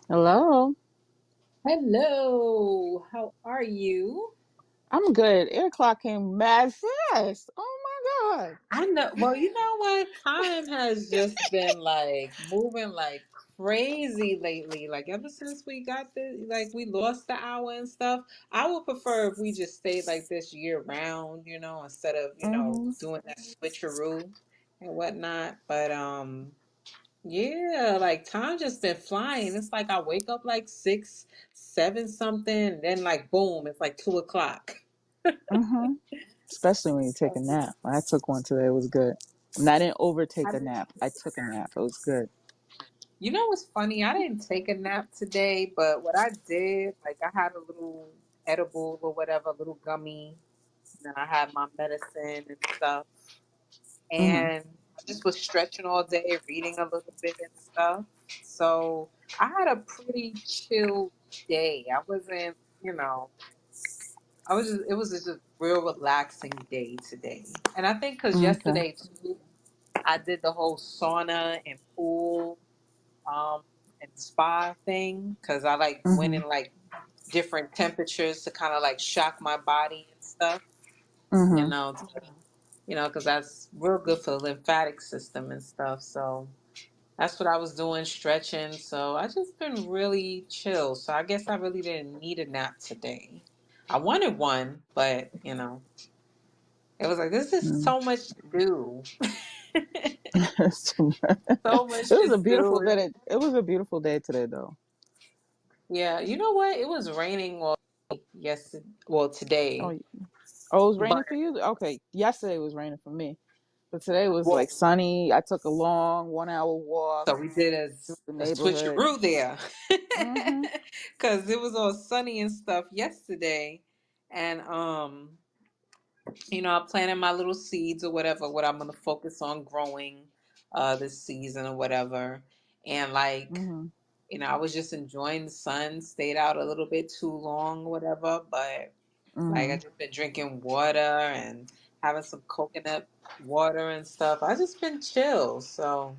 Hello. Hello, how are you? I'm good. 8 o'clock came mad fast. Oh my God. I know, well, you know what? Time has just been like moving like crazy lately. Like ever since we got this, like we lost the hour and stuff. I would prefer if we just stayed like this year round, instead of, Mm-hmm. doing that switcheroo and whatnot. But yeah, like time just been flying. It's like I wake up like six, seven something, and then like boom, it's like 2 o'clock. Mm-hmm. Especially when you take a nap. I took one today. It was good. And I didn't overtake a nap. I took a nap. It was good. You know what's funny? I didn't take a nap today, but what I did, like I had a little edible or whatever, a little gummy, and then I had my medicine and stuff. Mm-hmm. And I just was stretching all day, reading a little bit and stuff. So I had a pretty chill day. I wasn't, it was just a real relaxing day today. And I think because Okay. yesterday too, I did the whole sauna and pool um and spa thing because I like went Mm-hmm. in like different temperatures to kind of like shock my body and stuff, you Mm-hmm. know, to, because that's real good for the lymphatic system and stuff. So that's what I was doing, stretching. So I just been really chill. So I guess I really didn't need a nap today. I wanted one, but it was like this is so much to do. It's too much. So It much to was a beautiful do. day. It was a beautiful day today, though. Yeah, you know what? It was raining yesterday, well Oh, today, oh, it was but raining for you? Okay. Yesterday it was raining for me. But today was like well, sunny. I took a long 1 hour walk so we did through the a neighborhood. switcheroo there, Mm-hmm. because it was all sunny and stuff yesterday, and I'm planting my little seeds or whatever, what I'm gonna focus on growing, this season or whatever, and like. Mm-hmm. I was just enjoying the sun, stayed out a little bit too long or whatever, but like I Mm-hmm. just been drinking water and having some coconut water and stuff. I just been chill. So,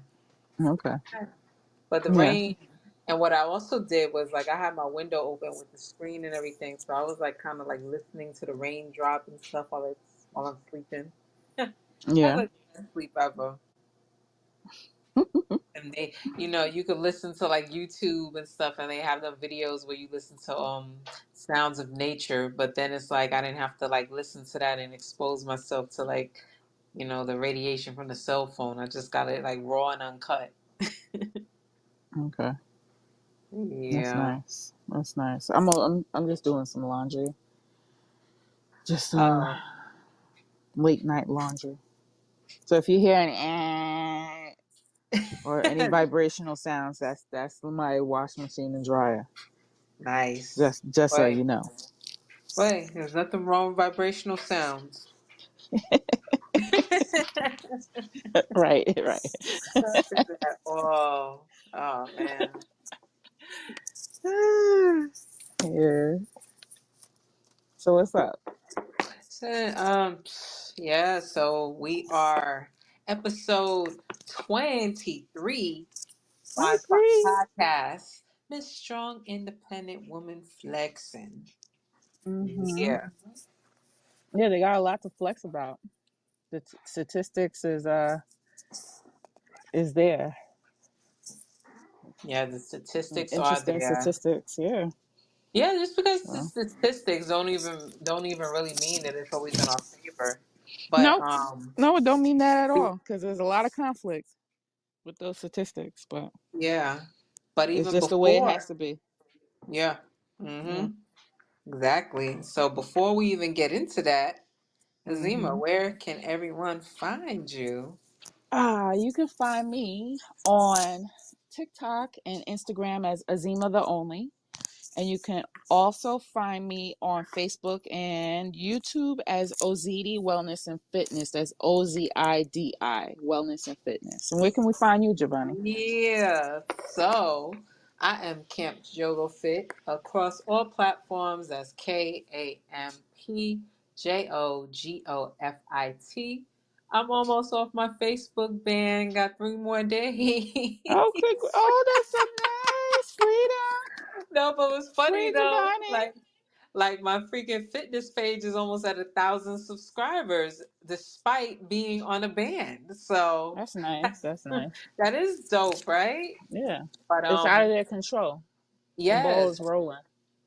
Okay. but the Yeah. rain and what I also did was like I had my window open with the screen and everything, so I was like kind of like listening to the raindrop and stuff while I'm sleeping. That's Yeah. like the best sleep ever. And you could listen to like YouTube and stuff, and they have the videos where you listen to sounds of nature. But then it's like I didn't have to like listen to that and expose myself to like the radiation from the cell phone. I just got it like raw and uncut. Okay. That's Yeah. nice. That's nice. I'm just doing some laundry. Just Oh, late night laundry. So if you hear any or any vibrational sounds, that's my washing machine and dryer. nice. Just so Wait, you know. wait. There's nothing wrong with vibrational sounds. Right. Right. Nothing at all. Oh man. Yeah. So what's up? So, yeah, so we are episode 23 on my 23. podcast, Miss Strong Independent Woman Flexing. Mm-hmm. Yeah. Yeah, they got a lot to flex about. The statistics is there. Yeah, the statistics are Interesting there. statistics. Yeah. Yeah, just because the Well, statistics don't even really mean that it's always in our favor. But nope. No, it don't mean that at all because there's a lot of conflict with those statistics, but yeah. But it's even just the way it has before, to be. yeah. Yeah. Mm-hmm. Exactly. So before we even get into that, Azima, Mm-hmm. where can everyone find you? You can find me on TikTok and Instagram as Azima the Only. And you can also find me on Facebook and YouTube as Ozidi Wellness and Fitness. That's Ozidi Wellness and Fitness. And where can we find you, Jovani? Yeah. So I am Camp Jogo Fit across all platforms as KampJogofit. I'm almost off my Facebook ban. Got 3 more days. Okay. Oh, that's so Freedom, No, but it was funny free though. Jovani. Like my freaking fitness page is almost at 1,000 subscribers, despite being on a ban. So That's nice. That's nice. that is dope, right? Yeah, But it's out of their control. The ball yes, is rolling.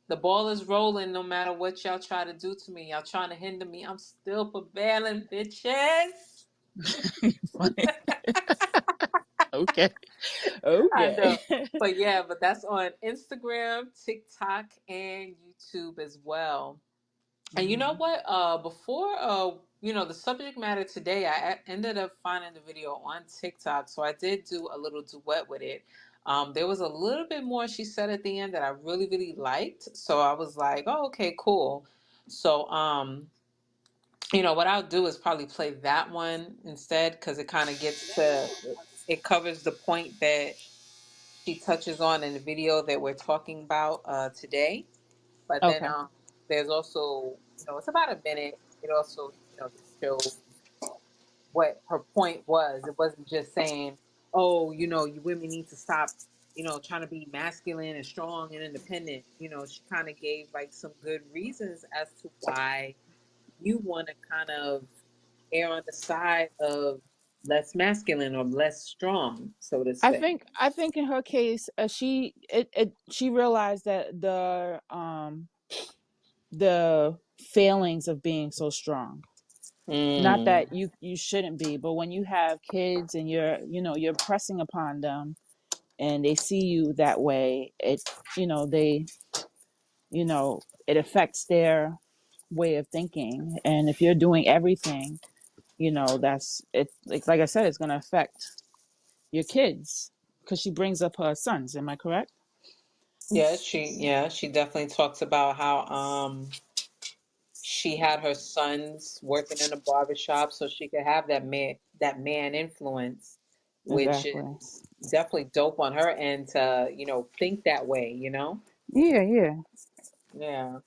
the ball is rolling. No matter what y'all try to do to me, y'all trying to hinder me. I'm still prevailing, bitches. Funny. Okay. I know. Okay. But yeah, but that's on Instagram, TikTok, and YouTube as well. And you know Hmm. what? Before the subject matter today, ended up finding the video on TikTok, so I did do a little duet with it. There was a little bit more she said at the end that I really, really liked. So I was like, oh, okay, cool. So what I'll do is probably play that one instead because it kind of it covers the point that she touches on in the video that we're talking about today. But then Okay. there's also, it's about a minute. It also, just shows what her point was. It wasn't just saying, oh, you women need to stop, trying to be masculine and strong and independent. She kind of gave like some good reasons as to why you want to kind of err on the side of less masculine or less strong, so to say. I think in her case, she realized that the failings of being so strong. Not Mm. that you shouldn't be, but when you have kids and you're pressing upon them and they see you that way, they it affects their way of thinking. And if you're doing everything, that's it. Like I said, it's going to affect your kids because she brings up her sons. Am I correct? Yeah, she definitely talks about how she had her sons working in a barbershop so she could have that man influence, which Exactly. is definitely dope on her end to, think that way, Yeah, yeah. Yeah.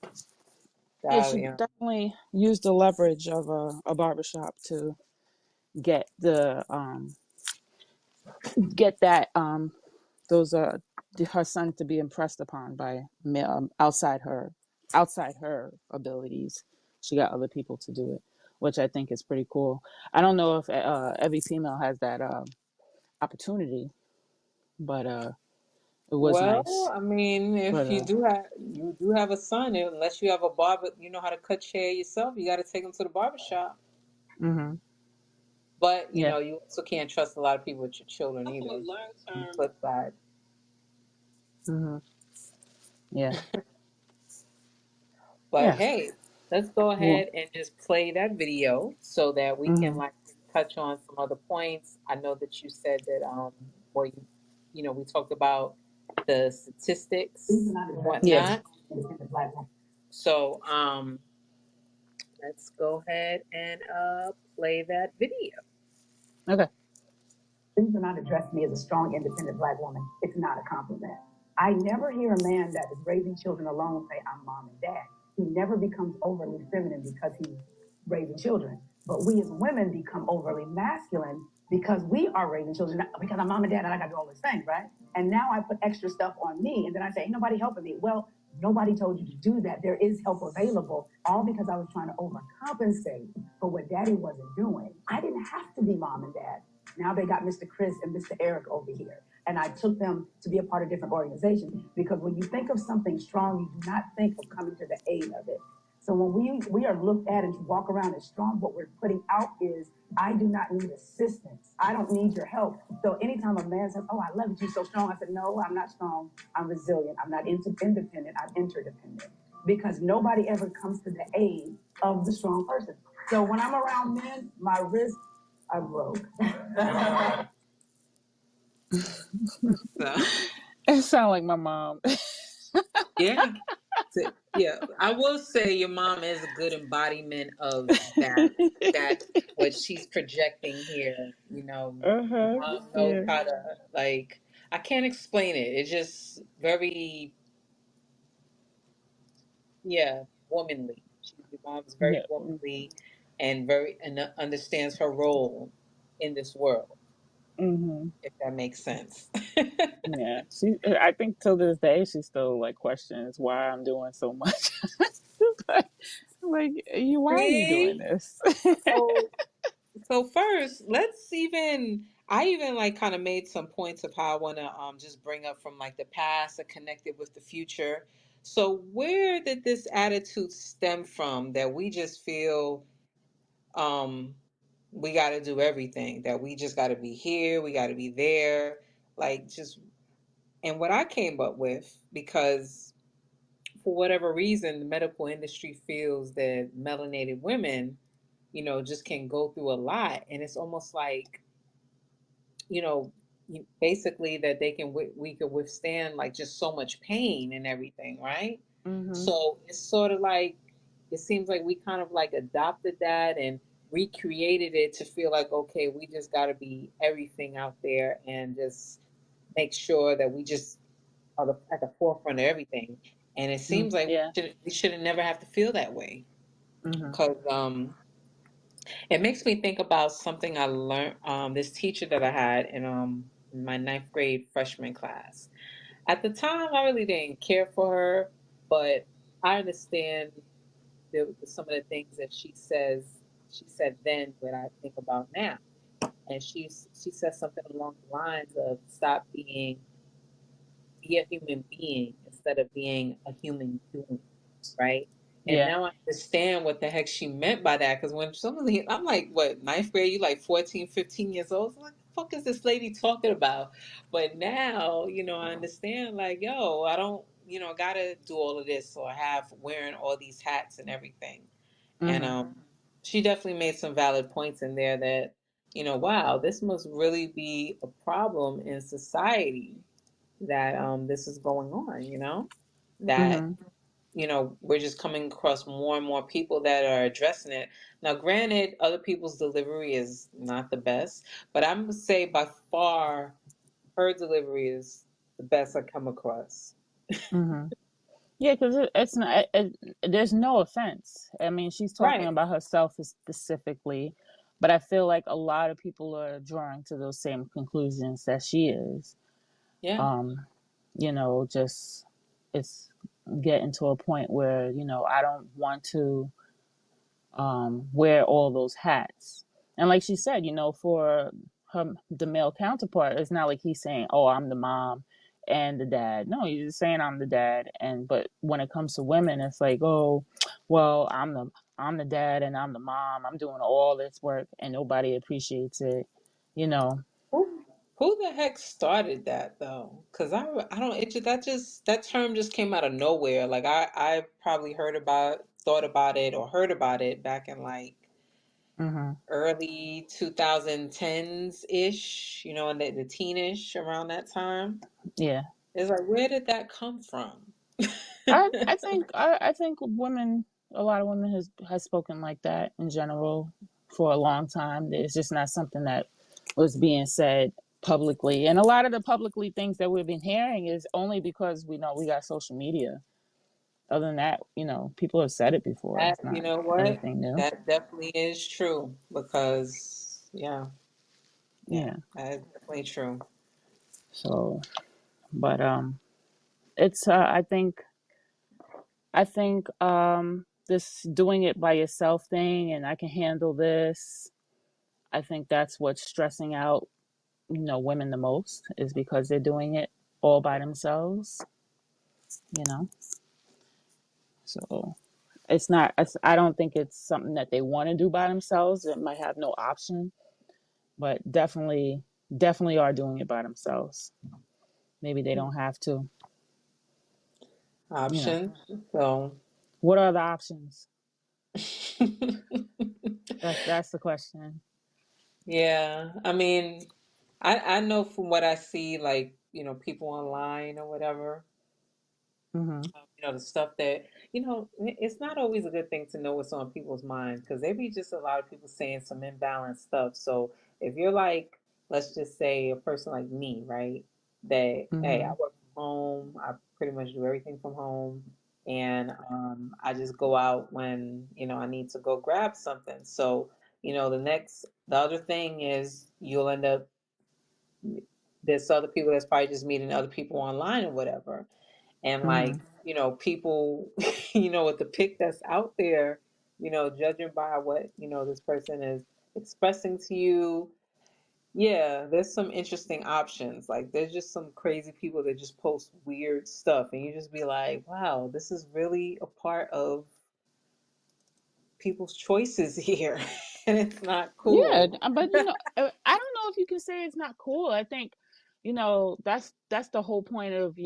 Yeah, That, she definitely used the leverage of a barbershop to get get that those her son to be impressed upon by outside her abilities. She got other people to do it, which I think is pretty cool. I don't know if every female has that opportunity, but it was well, nice. I mean, But if you do have a son, unless you have a barber, you know how to cut hair yourself, you got to take him to the barber shop. hmm But, yeah, you also can't trust a lot of people with your children either. On the flip side. hmm yeah, But yeah. hey, let's go Well, ahead and just play that video so that we can hmm like touch on some other points. I know that you said that where we talked about the statistics and yeah. whatnot. So let's go ahead and play that video. Okay. Things do not address me as a strong, independent black woman. It's not a compliment. I never hear a man that is raising children alone say, I'm mom and dad. He never becomes overly feminine because he's raising children. But we as women become overly masculine because we are raising children, because I'm mom and dad and I got to do all these things, right? And now I put extra stuff on me and then I say, ain't nobody helping me. Well, nobody told you to do that. There is help available, all because I was trying to overcompensate for what daddy wasn't doing. I didn't have to be mom and dad. Now they got Mr. Chris and Mr. Eric over here. And I took them to be a part of different organizations because when you think of something strong, you do not think of coming to the aid of it. So when we are looked at and walk around as strong, what we're putting out is, I do not need assistance. I don't need your help. So anytime a man says, oh, I love you, you're so strong, I said, no, I'm not strong. I'm resilient. I'm not independent. I'm interdependent. Because nobody ever comes to the aid of the strong person. So when I'm around men, my wrist are broke. So It sounds like my mom. yeah. Yeah, I will say your mom is a good embodiment of that what she's projecting here. Your Uh-huh. mom knows Yeah. how to like I can't explain it. It's just very, yeah, womanly. Your mom's very Yeah. womanly and very and understands her role in this world. Mm-hmm. if that makes sense. Yeah, she. I think till this day she still like questions why I'm doing so much. like, you, why are you doing See? this? So so first, I even like kind of made some points of how I want to just bring up from like the past and connect it with the future. So where did this attitude stem from that we just feel um we got to do everything, that we just got to be here, we got to be there, like just and what I came up with, because for whatever reason the medical industry feels that melanated women, just can go through a lot, and it's almost like, you know, basically that we could withstand like just so much pain and everything, right? Mm-hmm. So it's sort of like it seems like we kind of like adopted that and recreated it to feel like, okay, we just got to be everything out there and just make sure that we just are at the forefront of everything. And it seems like Yeah. we should never have to feel that way, Mm-hmm. because it makes me think about something I learned. This teacher that I had in my ninth grade freshman class. At the time, I really didn't care for her, but I understand some of the things that she says. She said then, what I think about now, and she says something along the lines of stop be a human being instead of being a human doing, right? And Yeah. now I understand what the heck she meant by that. Because when somebody, I'm like, what, ninth grade, you like 14, 15 years old? I'm like, the fuck is this lady talking about? But now, I understand, like, yo, I don't, gotta do all of this or have wearing all these hats and everything. And Mm-hmm. she definitely made some valid points in there that, wow, this must really be a problem in society, that this is going on, that Mm-hmm. we're just coming across more and more people that are addressing it. Now, granted, other people's delivery is not the best, but I'm gonna say by far her delivery is the best I come across. Mm-hmm. Yeah, because it's not. There's no offense. I mean, she's talking Right. about herself specifically, but I feel like a lot of people are drawing to those same conclusions that she is. Yeah. Um, just it's getting to a point where I don't want to wear all those hats. And like she said, for the male counterpart, it's not like he's saying, "Oh, I'm the mom and the dad." No, he's just saying, "I'm the dad." And but when it comes to women, it's like, "Oh, well, I'm the dad and I'm the mom. I'm doing all this work and nobody appreciates it." You know. Who the heck started that though? Because I don't it just, that term just came out of nowhere. Like I probably thought about it or heard about it back in like Mhm. early 2010s ish, in the teenish around that time. Yeah. It's like, where did that come from? I think women, a lot of women has spoken like that in general for a long time. It's just not something that was being said publicly, and a lot of the publicly things that we've been hearing is only because we know we got social media. Other than that, people have said it before. That, It's you not know what? anything new. That definitely is true, because yeah, Yeah. that is definitely true. So, but it's I think this doing it by yourself thing, and I can handle this. I think that's what's stressing out women the most, is because they're doing it all by themselves. You know, so it's not. I don't think it's something that they want to do by themselves. It might have no option, but definitely are doing it by themselves. Maybe they don't have to. You know, Option. So what are the options? That's the question. yeah, I mean, I know from what I see, like, people online or whatever, Hmm. the stuff that, it's not always a good thing to know what's on people's minds, because there be just a lot of people saying some imbalanced stuff. So if you're like, let's just say a person like me, right? That, hey, I Hmm. work from home, I pretty much do everything from home, and I just go out when, I need to go grab something. So, the other thing is you'll end up there's other people that's probably just meeting other people online or whatever. And like, people, with the pic that's out there, judging by what, this person is expressing to you. Yeah, there's some interesting options. Like, there's just some crazy people that just post weird stuff, and you just be like, wow, this is really a part of people's choices here. And it's not Yeah, cool. but I don't know if you can say it's not cool. I think, that's the whole point of,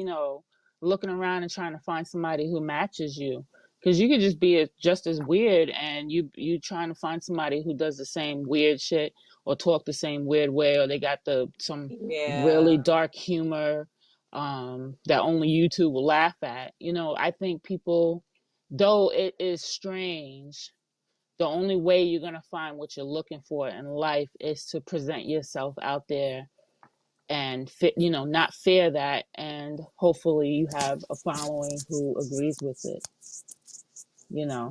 looking around and trying to find somebody who matches you. Because you could just be just as weird, and you trying to find somebody who does the same weird shit or talk the same weird way, or they got some really Yeah. dark humor that only you two will laugh at. I think people, though it is strange, the only way you're going to find what you're looking for in life is to present yourself out there and not fear that, and hopefully you have a following who agrees with it, Yeah.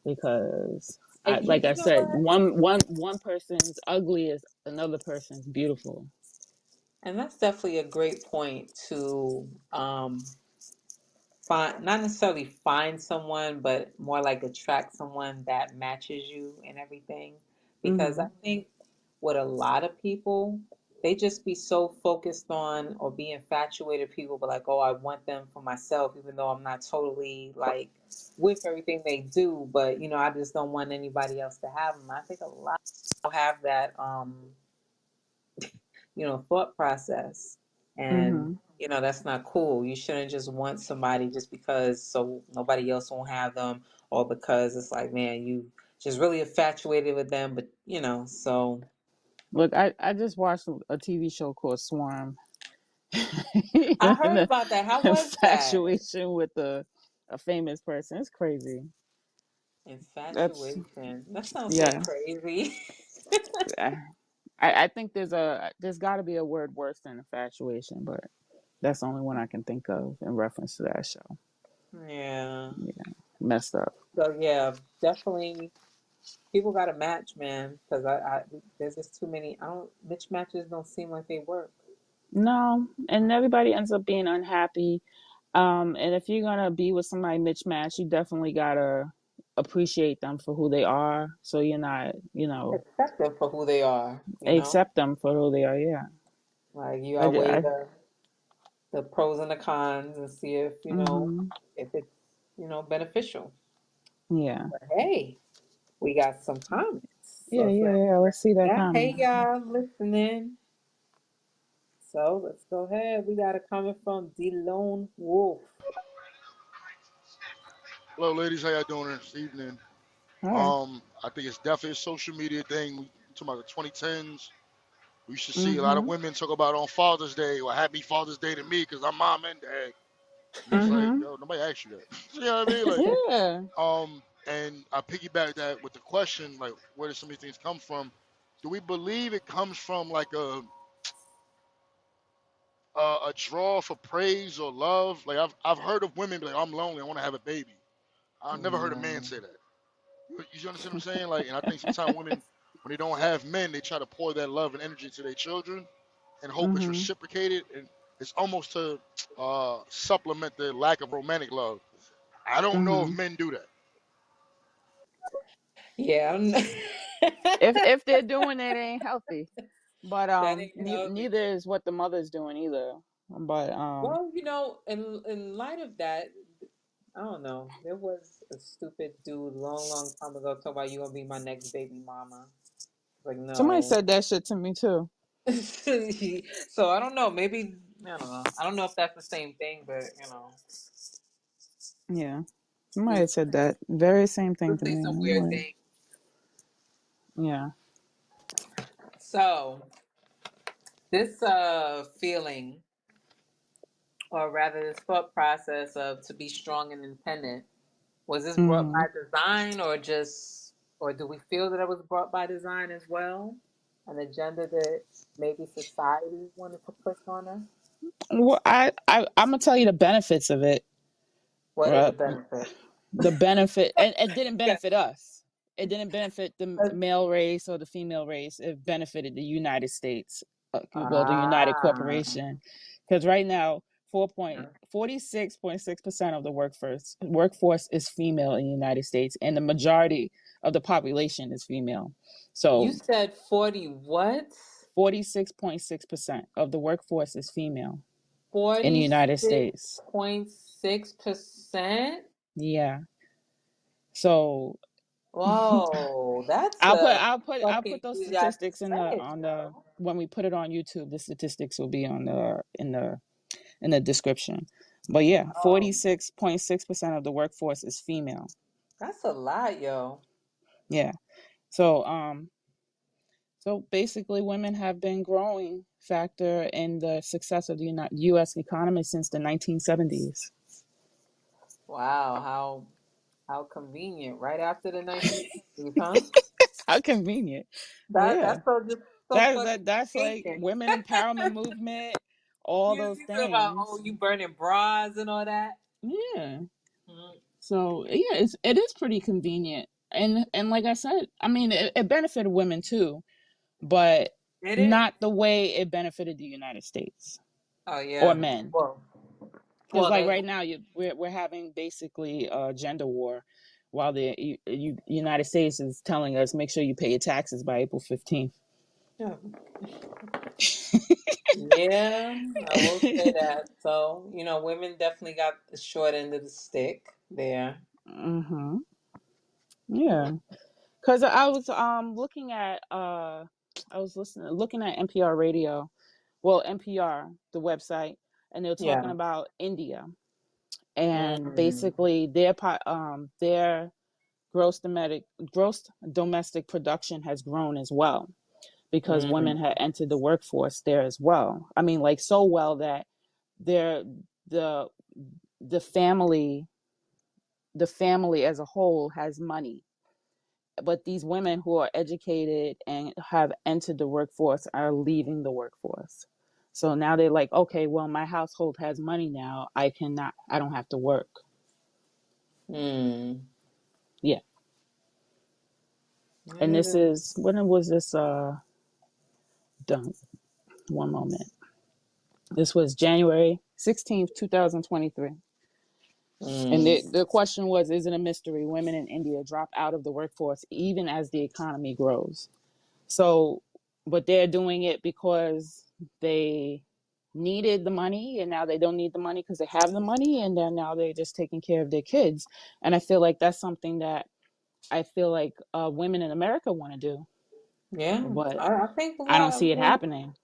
because And like I you know said, what? one person's ugly is another person's beautiful. And that's definitely a great point to find, not necessarily find someone, but more like attract someone that matches you and everything. Because I Mhm. think with a lot of people, they just be so focused on or be infatuated people, but like, oh, I want them for myself, even though I'm not totally like with everything they do, but I just don't want anybody else to have them. I think a lot of people have that thought process. And, Mhm. that's not cool. You shouldn't just want somebody just because so nobody else won't have them, or because it's like, man, you just really infatuated with them. But, so. Look, I just watched a TV show called Swarm. I In heard a about that. How was that? infatuation with a famous person. It's crazy. That's Infatuation. That sounds so Yeah. crazy. I think there's got to be a word worse than infatuation, but that's the only one I can think of in reference to that show. Yeah. Yeah, messed up. So, yeah, definitely people got to match, man, because there's just too many. I don't, mismatches don't seem like they work. No, and everybody ends up being unhappy. And if you're gonna be with somebody mismatched, you definitely gotta appreciate them for who they are. So you're not, Accept them for who they are. accept them for who they are. Yeah. Like, you I, outweigh I, the pros and the cons and see if mm-hmm. if it's beneficial. Yeah. But hey, we got some comments. Yeah. So Yeah. let's Yeah. Let's see that that. Hey comment. y'all listening. So let's go ahead. We got a comment from D Lone Wolf. Hello, ladies. How y'all doing this evening? All right. I think it's definitely a social media thing. We talking about the 2010s. We should see a lot of Mm-hmm. women talk about on Father's Day or Happy Father's Day to me because I'm mom and dad. And it's like, Mm-hmm. yo, nobody asked you that. You know what I mean? Like, Yeah. and I piggyback that with the question, like, where do some of these things come from? Do we believe it comes from like a draw for praise or love? Like, I've heard of women be like, I'm lonely, I want to have a baby. I've never heard a man Mm, say that. You understand what I'm saying? Like, and I think sometimes women, when they don't have men, they try to pour that love and energy to their children, and hope it's Mm-hmm. reciprocated, and it's almost to supplement the lack of romantic love. I don't know if Mm-hmm. men do that. yeah, If they're doing it, it ain't healthy. But that ain't healthy. neither is what the mother's doing either. But Well, in light of that, I don't know. There was a stupid dude long, long time ago talking about you gonna be my next baby mama. Like, somebody no. said that shit to me too. So I don't know. Maybe I don't know. I don't know if that's the same thing, but Yeah, somebody people said that very same thing to say me. some I'm weird like, things. yeah. So this feeling, or rather this thought process of to be strong and independent, was this brought Hmm. by design, or just, or do we feel that it was brought by design as well? An agenda that maybe society wanted to push on us? Well, I'm gonna tell you the benefits of it. What is the Right? benefit? The benefit, and it didn't Yeah. benefit us. it didn't benefit the male race or the female race. It benefited the United States, well, the United Ah. Corporation, because right now 46.6% of the workforce is female in the United States, and the majority of the population is female. You So said 40 what? 46.6% of the workforce is female in the United States. 46.6%? Yeah. So Whoa, that's I'll put a I'll put I'll fucking put those you got to statistics in the say it, on the yo. when we put it on YouTube. The statistics will be on the in the description. But yeah, Oh, 46.6% of the workforce is female. that's a lot, yo. Yeah. So so basically women have been growing factor in the success of the US economy since the 1970s. Wow, how convenient. Right after the 1960s, huh? How convenient. But That yeah. that's so just so fucking That's like thinking. women empowerment movement, all those You talk about things. you burning bras and all that. Yeah. Mm. So yeah, it is pretty convenient, and like I said, I mean, it benefited women too, but Did it? not the way it benefited the United States Oh or yeah. men. Well, Because well like they right now, we're having basically a gender war, while the United States is telling us make sure you pay your taxes by April 15th. yeah. Yeah, I will say that. So, women definitely got the short end of the stick there. Mm-hmm. Hmm. Yeah. Because I was looking at I was looking at NPR radio, well NPR the website, and they were talking Yeah. about India, and Mm. basically their gross domestic production has grown as well because women Mm. had entered the workforce there as well. I mean, like so well that they're the the family the family as a whole has money, but these women who are educated and have entered the workforce are leaving the workforce. So now they're like, okay, well, my household has money now. I don't have to work. Mm. Yeah. And It this is. is, when was this done? One moment. This was January 16th, 2023. And Mm. the question was, is it a mystery? Women in India drop out of the workforce even as the economy grows. So, but they're doing it because they needed the money, and now they don't need the money because they have the money, and then now they're just taking care of their kids. And I feel like that's something that I feel like women in America want to do, Yeah. but I think a I don't lot see of it happening.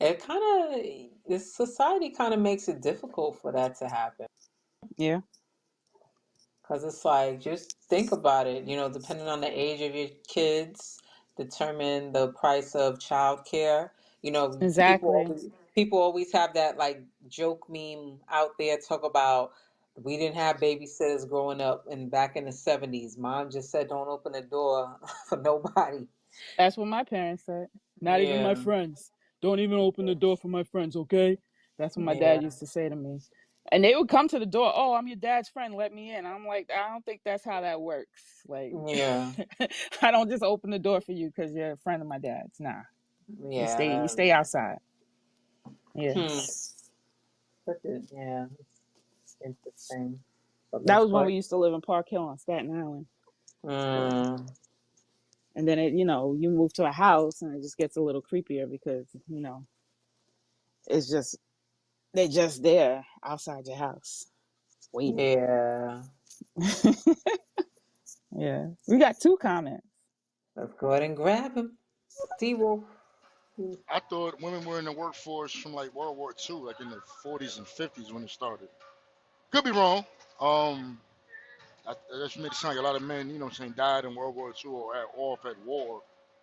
it kind of this society kind of makes it difficult for that to happen. Yeah, Because it's like, just think about it, depending on the age of your kids, determine the price of childcare. exactly. People always have that like joke meme out there talk about we didn't have babysitters growing up and back in the 70s. Mom just said don't open the door for nobody. That's what my parents said. Not even my Yeah. friends. Don't even open the door for my friends, okay? That's what my dad Yeah. used to say to me. And they would come to the door, oh, I'm your dad's friend, let me in. I'm like, I don't think that's how that works. Like, Yeah. I don't just open the door for you because you're a friend of my dad's. Nah, you Yeah. stay outside. Yeah, Hmm. Yeah, it's interesting. But that let's was when go. we used to live in Park Hill on Staten Island. Yeah, Mm. and then you move to a house and it just gets a little creepier because it's just they're just there outside your house waiting. Yeah. Yeah, we got two comments. Let's go ahead and grab him. T-Wolf. I thought women were in the workforce from like World War II, like in the 40s and 50s when it started. Could be wrong. Um, I just made it sound like a lot of men, you know what I'm saying, died in World War II or off at war.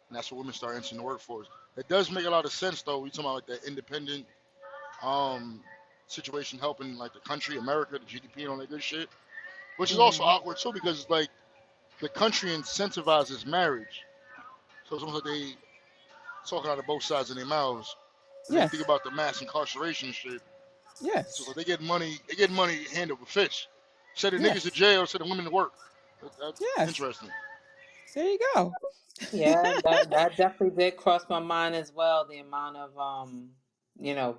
And that's when women start entering the workforce. It does make a lot of sense, though. We talking about like the independent um, situation helping like the country, America, the GDP and all that good shit. Which is also Hmm. awkward, too, because it's like the country incentivizes marriage. So it's almost like they talking out of both sides of their mouths. And then you think Yes, about the mass incarceration shit. So yes, like they get money hand over fist. Send the niggas to yes, jail, send the women to work. That's yes. interesting. There you go. Yeah, that definitely did cross my mind as well. The amount of you know,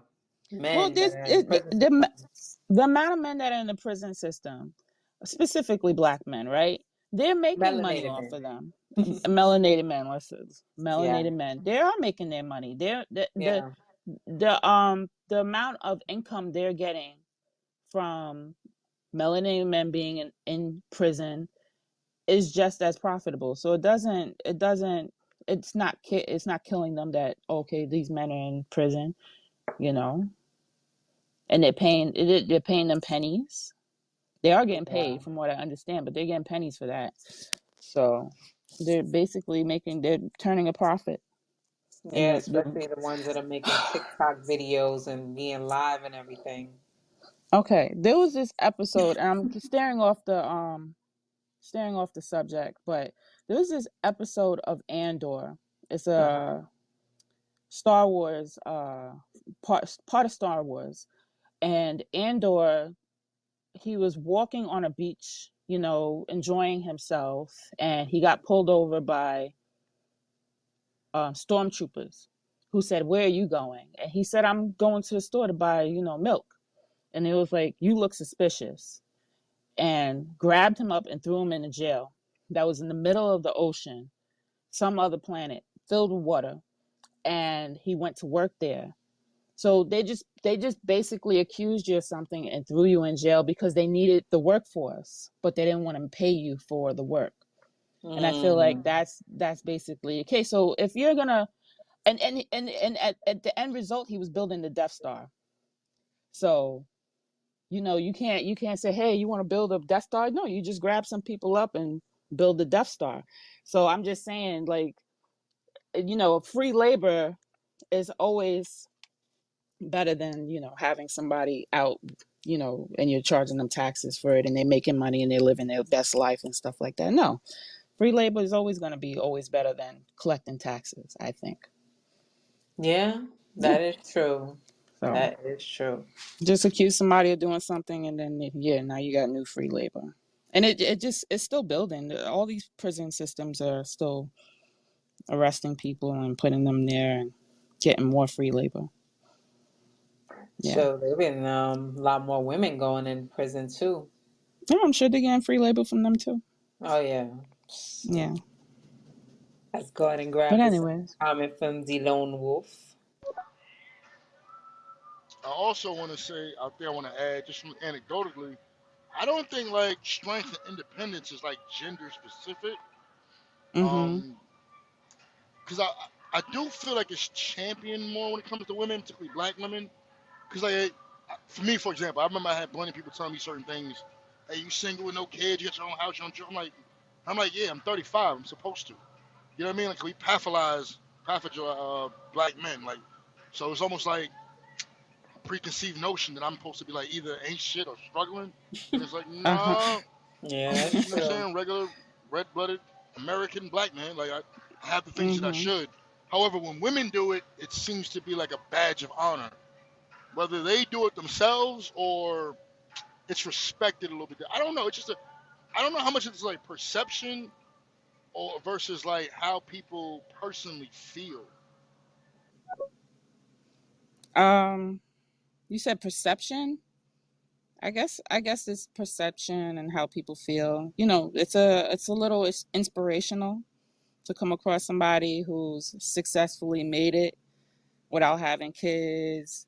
Well, men that this are in the it, prison system, the amount of men that are in the prison system, specifically black men, right? They're making money melanated off men. of them. Melanated men, Yeah, melanated men. They are making their money. They're yeah. the amount of income they're getting from melanated men being in prison is just as profitable. So it's not killing them that okay these men are in prison, you know, and they're paying them pennies. They are getting Yeah. paid from what I understand, but they're getting pennies for that. So they're basically they're turning a profit. And Yeah, especially the ones that are making TikTok videos and being live and everything. okay, there was this episode, and I'm staring off the subject, but there was this episode of Andor. It's Uh-huh. a Star Wars part of Star Wars, and Andor, he was walking on a beach, you know, enjoying himself, and he got pulled over by stormtroopers who said, "Where are you going?" And he said, "I'm going to the store to buy, you know, milk." And it was like, "You look suspicious," and grabbed him up and threw him in a jail that was in the middle of the ocean, some other planet filled with water, and he went to work there. So they just basically accused you of something and threw you in jail because they needed the workforce, but they didn't want to pay you for the work. And I feel like Mm. that's basically okay. So if you're gonna and at the end result, he was building the Death Star. So you know you can't say, hey, you want to build a Death Star? No, you just grab some people up and build the Death Star. So I'm just saying, like, you know, free labor is always better than, you know, having somebody out, you know, and you're charging them taxes for it and they're making money and they're living their best life and stuff like that. No, free labor is always going to be always better than collecting taxes, I think. Yeah, Yeah. that is true. So That is true. just accuse somebody of doing something and then, yeah, now you got new free labor. And it's still building. All these prison systems are still arresting people and putting them there and getting more free labor. Yeah. So there've been a lot more women going in prison too. Yeah, I'm sure they're getting free labor from them too. Oh yeah. Yeah. Let's go ahead and But grab this anyways. comment from the Lone Wolf. I also want to say out there, I want to add just from anecdotally, I don't think like strength and independence is like gender specific. Mm-hmm. Um, because I do feel like it's championed more when it comes to women, particularly black women. Because like for me, for example, I remember I had plenty of people telling me certain things. Hey, you single with no kids? You got your own house, your own job. I'm like, yeah, I'm 35. I'm supposed to. You know what I mean? Like we pathologize black men. Like, so it's almost like a preconceived notion that I'm supposed to be like either ain't shit or struggling. And it's like, Uh-huh. nah, I'm Yeah, just, that's you know what I'm true. saying, regular red-blooded American black man. Like I have the things that I Mm-hmm. should. However, when women do it, it seems to be like a badge of honor. Whether they do it themselves or it's respected a little bit. I don't know. It's just I don't know how much it's like perception or versus like how people personally feel. You said perception? I guess it's perception and how people feel. You know, it's a little inspirational to come across somebody who's successfully made it without having kids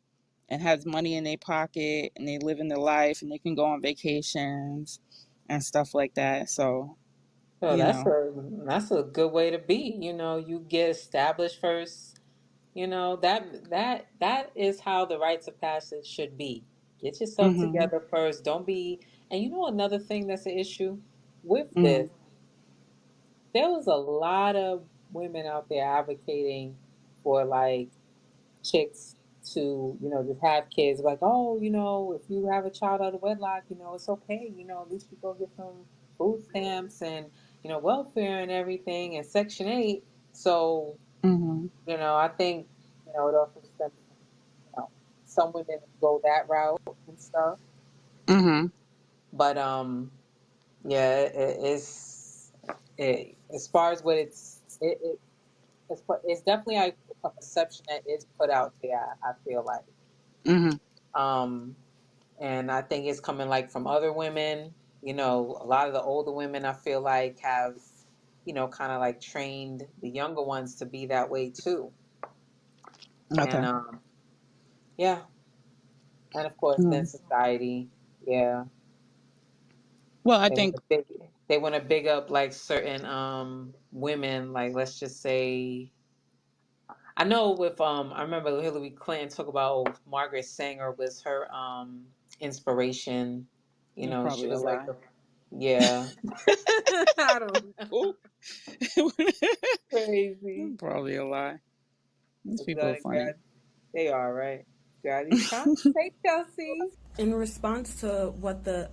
and has money in their pocket and they live in their life and they can go on vacations and stuff like that. So, So you know. that's a good way to be. You know, you get established first. You know, that is how the rites of passage should be. Get yourself Mhm. together first. Don't be, and you know another thing that's an issue with this, Mhm. there was a lot of women out there advocating for like chicks to, you know, just have kids. Like, oh, you know, if you have a child out of wedlock, you know, it's okay. You know, at least you go get some food stamps and, you know, welfare and everything and Section 8. So, Mhm. you know, I think, you know, it also stems from, you know, some women go that route and stuff. Mhm. But yeah, it's it. as far as what it's definitely a perception that is put out there. I feel like, Mm-hmm. um, and I think it's coming like from other women. You know, a lot of the older women I feel like have, kind of like trained the younger ones to be that way too. And Okay. yeah, and of course then Mm. society, yeah, Well, I they want think to big they want to big up like certain women, like let's just say, I know with I remember Hillary Clinton talk about Margaret Sanger was her inspiration. You it's know, she probably a was like lie. the, yeah. I don't know. Ooh. Crazy. Probably a lie. These people are God, funny. God, they are right. God, he's trying to say Chelsea. In response to what the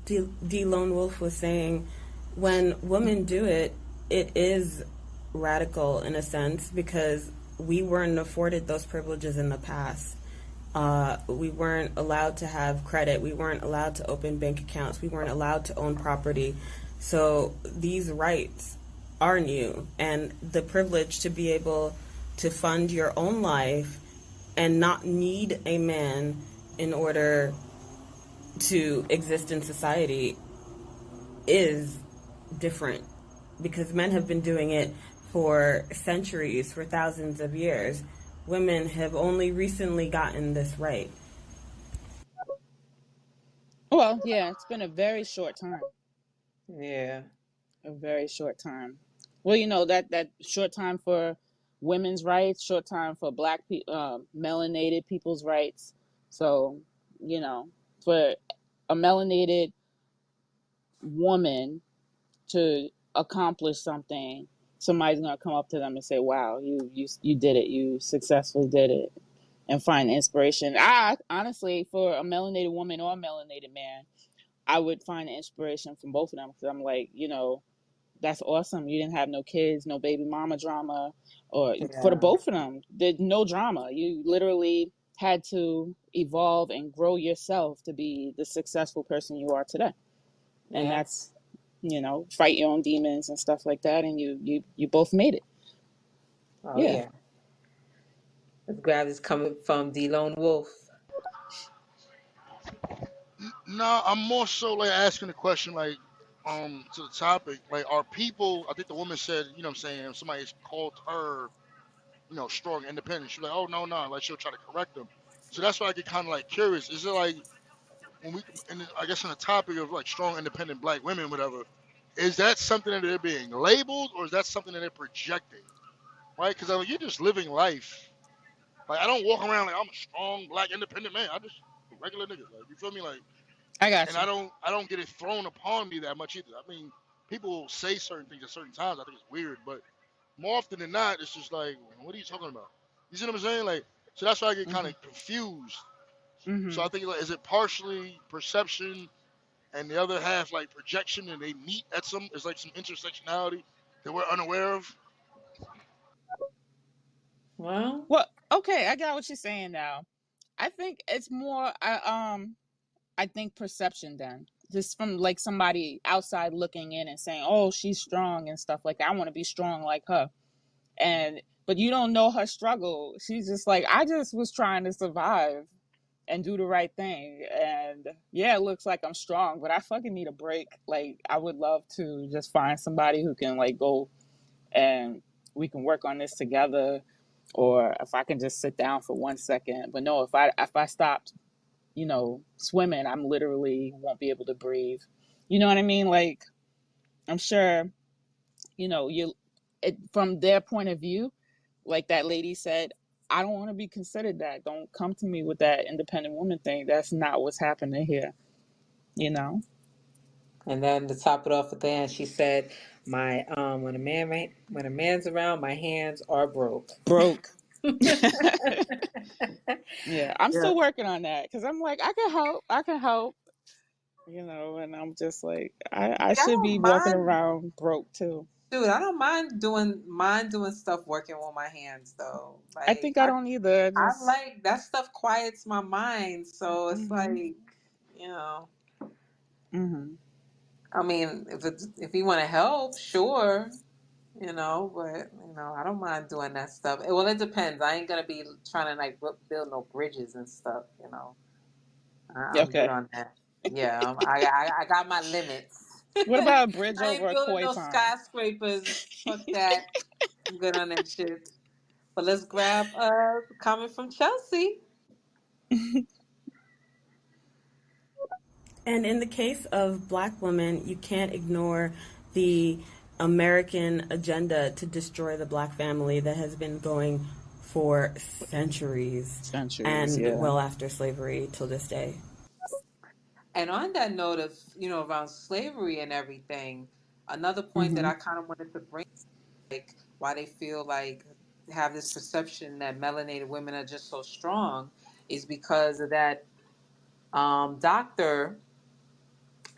D Lone Wolf was saying, when women do it, it is radical in a sense because we weren't afforded those privileges in the past. We weren't allowed to have credit. We weren't allowed to open bank accounts. We weren't allowed to own property. So these rights are new, and the privilege to be able to fund your own life and not need a man in order to exist in society is different because men have been doing it for centuries, for thousands of years. Women have only recently gotten this right. Well, yeah, it's been a very short time. Yeah. A very short time. Well, that short time for women's rights, short time for melanated people's rights. So, you know, for a melanated woman to accomplish something, somebody's gonna come up to them and say, "Wow, you did it. You successfully did it," and find inspiration. I honestly, for a melanated woman or a melanated man, I would find inspiration from both of them because I'm like, that's awesome. You didn't have no kids, no baby mama drama, or for the Yeah. both of them, there's no drama. You literally had to evolve and grow yourself to be the successful person you are today, and Yeah. that's fight your own demons and stuff like that, and you both made it. Oh Yeah, yeah. This grab is coming from the Lone Wolf. No, I'm more so like asking the question like to the topic like are people I think the woman said you know what I'm saying if somebody's called her strong independent she's like oh no like she'll try to correct them so that's why I get kind of like curious is it like when we and I guess in the topic of like strong independent black women whatever is that something that they're being labeled or is that something that they're projecting right because I mean you're just living life like I don't walk around like I'm a strong black independent man I just a regular nigga like you feel me like I got and you. I don't get it thrown upon me that much either. I mean, people say certain things at certain times. I think it's weird, but more often than not, it's just like, what are you talking about? You see what I'm saying? Like, so that's why I get kind Hmm. of confused. So Hmm. I think like, is it partially perception and the other half like projection, and they meet at some? It's like some intersectionality that we're unaware of. Well, Well, okay, I got what you're saying now. I think it's more. I think perception then. Just from like somebody outside looking in and saying, "Oh, she's strong" and stuff like that. I want to be strong like her. And but you don't know her struggle. She's just like, I just was trying to survive and do the right thing. And yeah, it looks like I'm strong, but I fucking need a break. Like I would love to just find somebody who can like go and we can work on this together. Or if I can just sit down for 1 second. But no, if I stopped, swimming, I'm literally won't be able to breathe. You know what I mean? Like I'm sure, from their point of view, like that lady said, I don't want to be considered that. Don't come to me with that independent woman thing. That's not what's happening here, you know? and then to top it off at the end, she said, "My when a man's around, my hands are broke." Broke. Yeah, I'm Yeah. still working on that because I'm like, I can help. I can help, and I'm just like, I I should be don't walking mind. around broke too. Dude, I don't mind doing stuff working with my hands though. I Like think I don't either. I Just, like that stuff quiets my mind. So it's mm-hmm, like, you know, mm-hmm. I mean, if you want to help, sure. But I don't mind doing that stuff. Well, it depends. I ain't gonna be trying to like build no bridges and stuff. I'm good Okay. on that. Yeah, I got my limits. What about a bridge I over ain't a building koi no pond? skyscrapers. Fuck that. I'm good on that shit. But let's grab a comment from Chelsea. And in the case of black women, you can't ignore the American agenda to destroy the black family that has been going for centuries Centuries, and yeah. well after slavery till this day. And on that note of, around slavery and everything, another point that Mm-hmm. I kind of wanted to bring, like, why they feel like have this perception that melanated women are just so strong is because of that doctor,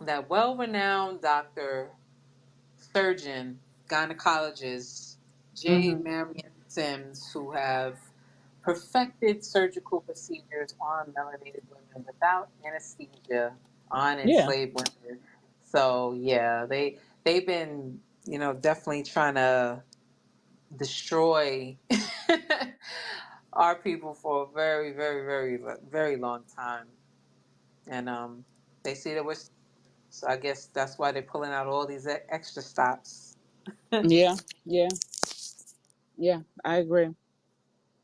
that well-renowned doctor, surgeon, gynecologist, J. Mm-hmm. Marion Sims, who have perfected surgical procedures on melanated women without anesthesia on Yeah. enslaved women. So yeah, they've been, definitely trying to destroy our people for a very, very, very, very long time. And they see that we're, so I guess that's why they're pulling out all these extra stops. Yeah. Yeah. Yeah. I agree.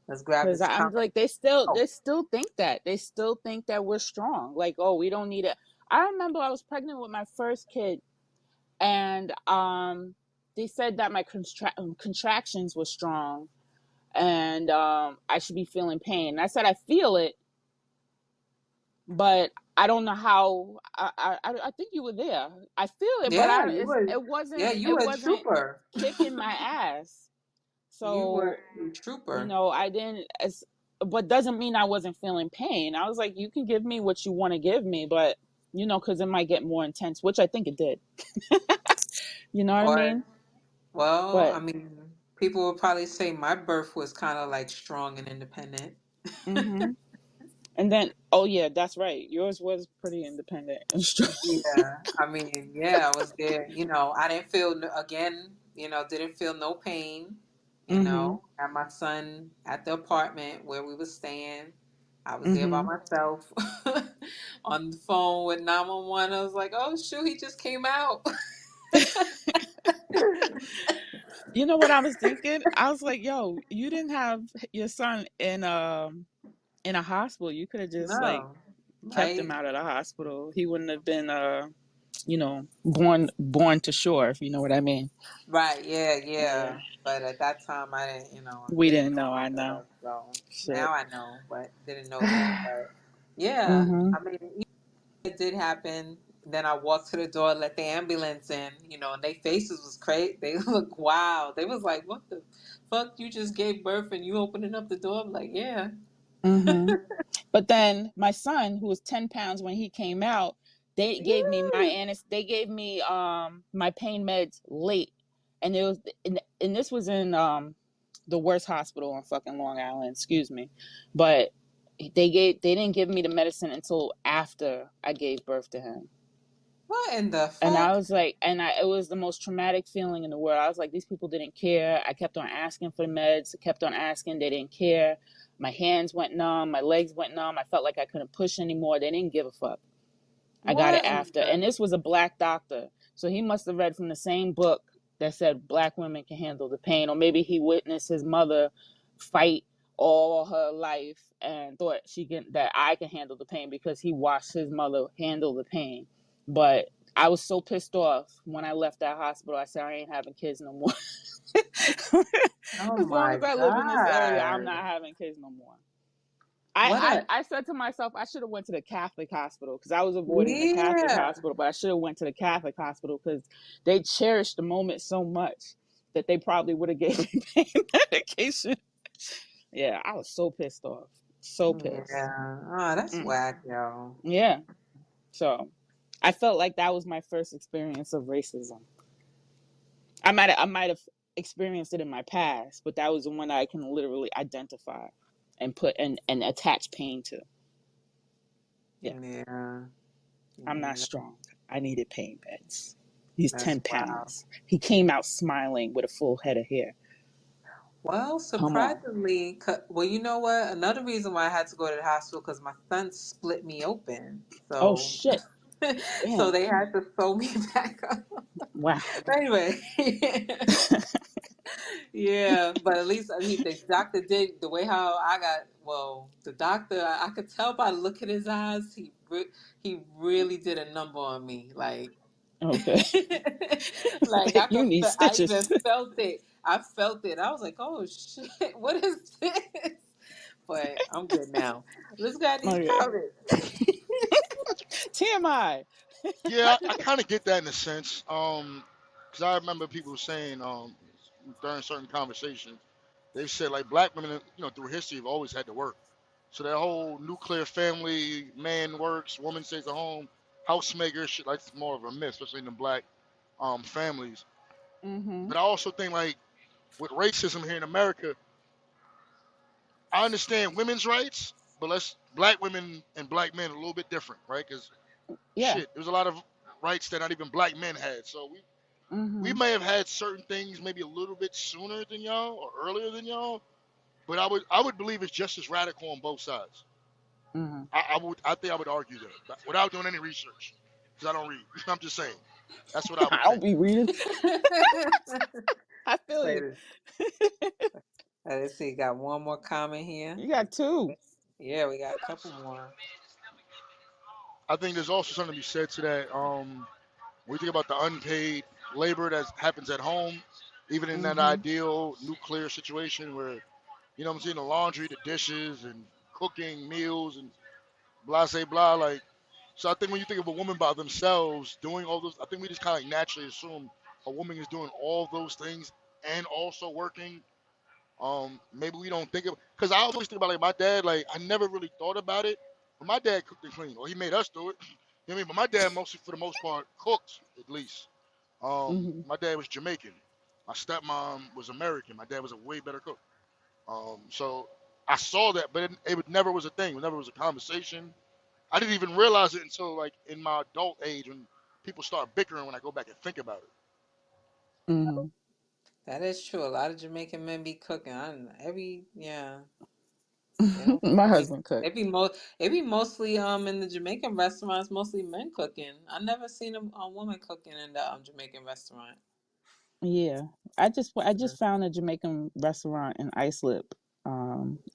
Let's grab Because this I'm comment. like, they Oh, still think that. They still think that we're strong. Like, oh, we don't need it. I remember I was pregnant with my first kid, and they said that my contractions were strong, and I should be feeling pain. And I said I feel it, but I don't know how. I think you were there. I feel it, but yeah, I you were. Yeah, you it were a wasn't trooper. kicking my ass. You were So a trooper. I didn't as, but doesn't mean I wasn't feeling pain. I was like, you can give me what you want to give me, but because it might get more intense, which I think it did. You know what I Or, mean? well, I But mean, people would probably say my birth was kind of like strong and independent. hmm and then, oh yeah, that's right. Yours was pretty independent and strong. Yeah, I mean, yeah, I was there. I didn't feel, again, didn't feel no pain. hmm Had my son at the apartment where we were staying. I was there by hmm myself on the phone with 911. I was like, oh, shoot, he just came out. You know what I was thinking? I was like, yo, you didn't have your son in a hospital. You could have just like No, kept him right? out of the hospital. He wouldn't have been born to shore, if you know what I mean. Right, yeah, Yeah. yeah. But at that time, I didn't, We didn't didn't know know, I all of know. that. So Shit. now I know, but didn't know then. But yeah, Mhm. I mean, it did happen. Then I walked to the door, let the ambulance in, and their faces was crazy. They look wild. They was like, "What the fuck? You just gave birth and you opening up the door?" I'm like, "Yeah." Mhm. But then my son, who was 10 pounds when he came out, they gave me my pain meds late. And it was and this was in the worst hospital on fucking Long Island, excuse me. But they didn't give me the medicine until after I gave birth to him. What in the And I fuck? was like, it was the most traumatic feeling in the world. I was like, these people didn't care. I kept on asking for the meds. I kept on asking. They didn't care. My hands went numb. My legs went numb. I felt like I couldn't push anymore. They didn't give a fuck. I got it What in after. And the? this was a black doctor. So he must have read from the same book that said black women can handle the pain. Or maybe he witnessed his mother fight all her life and thought that I can handle the pain because he watched his mother handle the pain. But I was so pissed off when I left that hospital. I said, I ain't having kids no more. Oh As long my as I live in this area, I'm God! not having kids no more. What a I said to myself, I should have went to the Catholic hospital because I was avoiding the Catholic yeah. hospital, but I should have went to the Catholic hospital because they cherished the moment so much that they probably would have gave me pain medication. Yeah, I was so pissed off, so pissed. Yeah. Oh, that's Mm. whack, yo. Yeah, so I felt like that was my first experience of racism. I might have experienced it in my past, but that was the one I can literally identify and put and attach pain to. Yeah, Yeah. I'm not Yeah. strong. I needed pain meds. He's That's 10 wow. pounds. He came out smiling with a full head of hair. Well, Come on. surprisingly, well, you know what? Another reason why I had to go to the hospital because my son split me open. Oh, So, shit. so Damn. they had to sew me back up. Wow. But anyway, yeah. But at least the doctor did the way how I got. Well, the doctor, I could tell by the look in his eyes, he really did a number on me. Like, Okay. like You need I even stitches. felt it. I felt it. I was like, "Oh shit, what is this?" But I'm good now. Let's go at these Okay. comments. TMI. Yeah, I kind of get that in a sense. Because I remember people saying during certain conversations, they've said like black women, through history have always had to work. So that whole nuclear family, man works, woman stays at home, housemaker shit, like it's more of a myth, especially in the black families. Mm-hmm. But I also think like with racism here in America, I understand women's rights, but let's black women and black men are a little bit different, right? Because Yeah. shit, there's a lot of rights that not even black men had. So we Mm-hmm. may have had certain things maybe a little bit sooner than y'all or earlier than y'all, but I would believe it's just as radical on both sides. Mm-hmm. I think I would argue that without doing any research because I don't read. I'm just saying that's what I would I think. don't be reading. I feel you. Wait, let's see. Got one more comment here. You got two. Yeah, we got a couple more. I think there's also something to be said to that. When you think about the unpaid labor that happens at home, even in that Mm-hmm. ideal nuclear situation where I'm saying, the laundry, the dishes, and cooking meals and blah, say blah. Like, so I think when you think of a woman by themselves doing all those, I think we just kind of like naturally assume a woman is doing all those things and also working. Maybe we don't think of because I always think about like my dad. Like I never really thought about it, but my dad cooked and cleaned, or he made us do it. You know what I mean? But my dad mostly, for the most part, cooked at least. Mm-hmm. My dad was Jamaican. My stepmom was American. My dad was a way better cook. So I saw that, but it never was a thing. It never was a conversation. I didn't even realize it until like in my adult age when people start bickering when I go back and think about it. Mm-hmm. That is true. A lot of Jamaican men be cooking. Yeah, they don't. My I mean, husband cooked. it be mostly in the Jamaican restaurants, mostly men cooking. I never seen a woman cooking in the Jamaican restaurant. Yeah. I Mm. just found a Jamaican restaurant in Islip.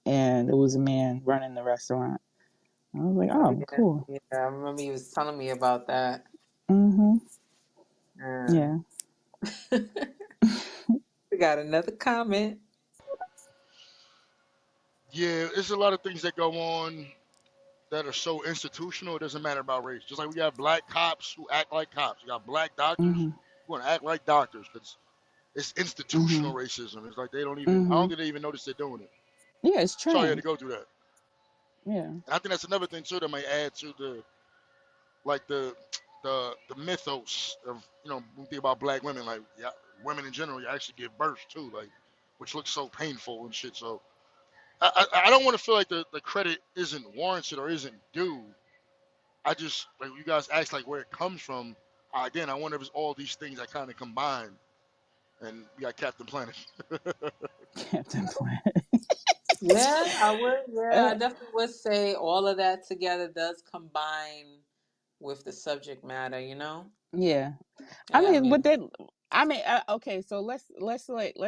And it was a man running the restaurant. I was like, Oh oh, yeah, cool. yeah. I remember he was telling me about that. Mm-hmm. Uh, Yeah. we got another comment. Yeah, there's a lot of things that go on that are so institutional. It doesn't matter about race. Just like we got black cops who act like cops. You got black doctors Mm-hmm. who want to act like doctors because it's Mm-hmm. institutional racism. It's like they don't even. I Mm-hmm. don't think they even notice they're doing it. Yeah, it's Sorry, I had to trained. go through that. Yeah. And I think that's another thing too that might add to the like the mythos of when we think about black women, like yeah, women in general, you actually give birth too, like which looks so painful and shit. So I don't want to feel like the credit isn't warranted or isn't due. I just like you guys asked like where it comes from. Again, I wonder if it's all these things that kind of combine, and we got Captain Planet. Captain Planet. Yeah, I would. Yeah, I Uh, definitely would say all of that together does combine with the subject matter. You know. yeah. I Yeah, I mean, mean, but then, okay. So let's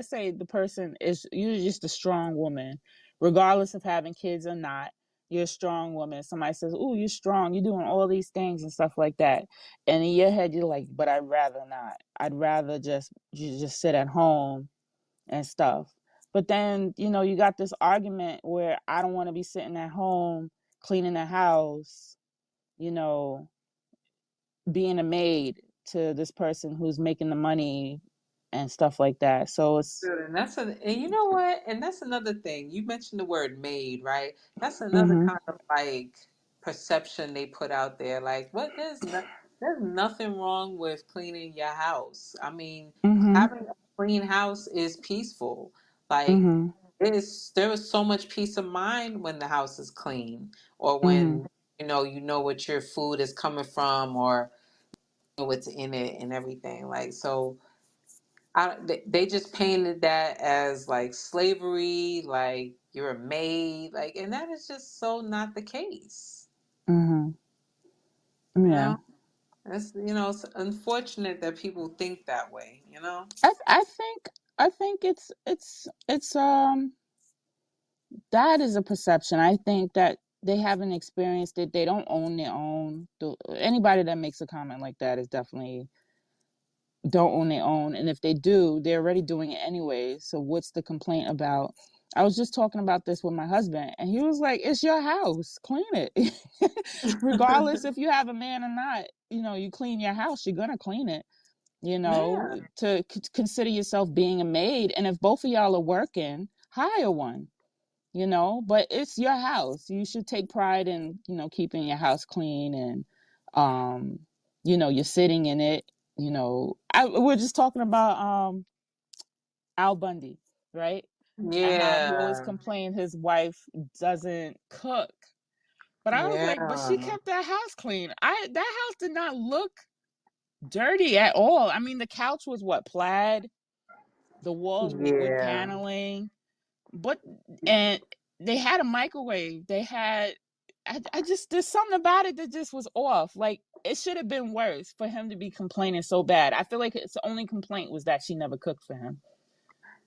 say the person is you're just a strong woman, regardless of having kids or not. You're a strong woman. Somebody says, "Oh, you're strong. You're doing all these things and stuff like that," and in your head, you're like, "But I'd rather not. I'd rather just sit at home and stuff." But then you got this argument where I don't want to be sitting at home cleaning the house. You know, being a maid to this person who's making the money and stuff like that. So it's good. And you know what? And that's another thing. You mentioned the word made, right? That's another mhm kind of like perception they put out there. Like, there's nothing wrong with cleaning your house. I mean, mhm having a clean house is peaceful. Like, mhm there is so much peace of mind when the house is clean, or mhm when you know what your food is coming from, or what's in it and everything. Like, so they just painted that as like slavery, like you're a maid, like, and that is just so not the case. Mm-hmm. You Yeah. know, it's, you know, it's unfortunate that people think that way. You know. I think it's that is a perception. I think that they haven't experienced it. They don't own their own. Anybody that makes a comment like that is definitely don't own their own. And if they do, they're already doing it anyway. So what's the complaint about? I was just talking about this with my husband, and he was like, "It's your house. Clean it." Regardless if you have a man or not, you clean your house, you're going to clean it, Yeah. to consider yourself being a maid. And if both of y'all are working, hire one. But it's your house. You should take pride in keeping your house clean, and you're sitting in it. We're just talking about Al Bundy, right? And how he always Yeah. complained his wife doesn't cook. But I was like, but she Yeah. kept that house clean. That house did not look dirty at all. I mean, the couch was what, plaid, the walls were wood Yeah. paneling, but and they had a microwave. They had, I just, there's something about it that just was off. Like, it should have been worse for him to be complaining so bad. I feel like his only complaint was that she never cooked for him.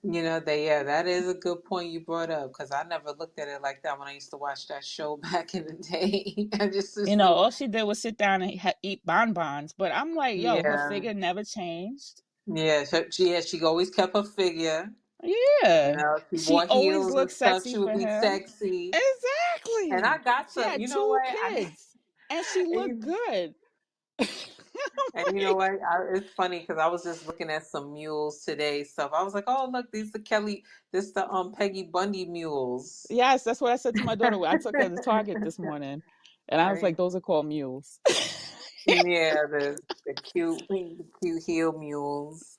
You know, yeah, that is a good point you brought up because I never looked at it like that when I used to watch that show back in the day. I just used to, All she did was sit down and eat bonbons. But I'm like, yo, her yeah, figure never changed. yeah, she always kept her figure. You Yeah. know, she She wore always heels and looked stuff. sexy She would for be him. sexy, and I Exactly. got She some. had You know two what? kids and she And looked you, good. I'm and you know like, what? It's funny because I was just looking at some mules today. Stuff. I was like, oh look, these the Kelly, this the Peggy Bundy mules. yes, that's what I said to my daughter. I took her to Target this morning and I was I, like, those are called mules. yeah, the cute heel mules.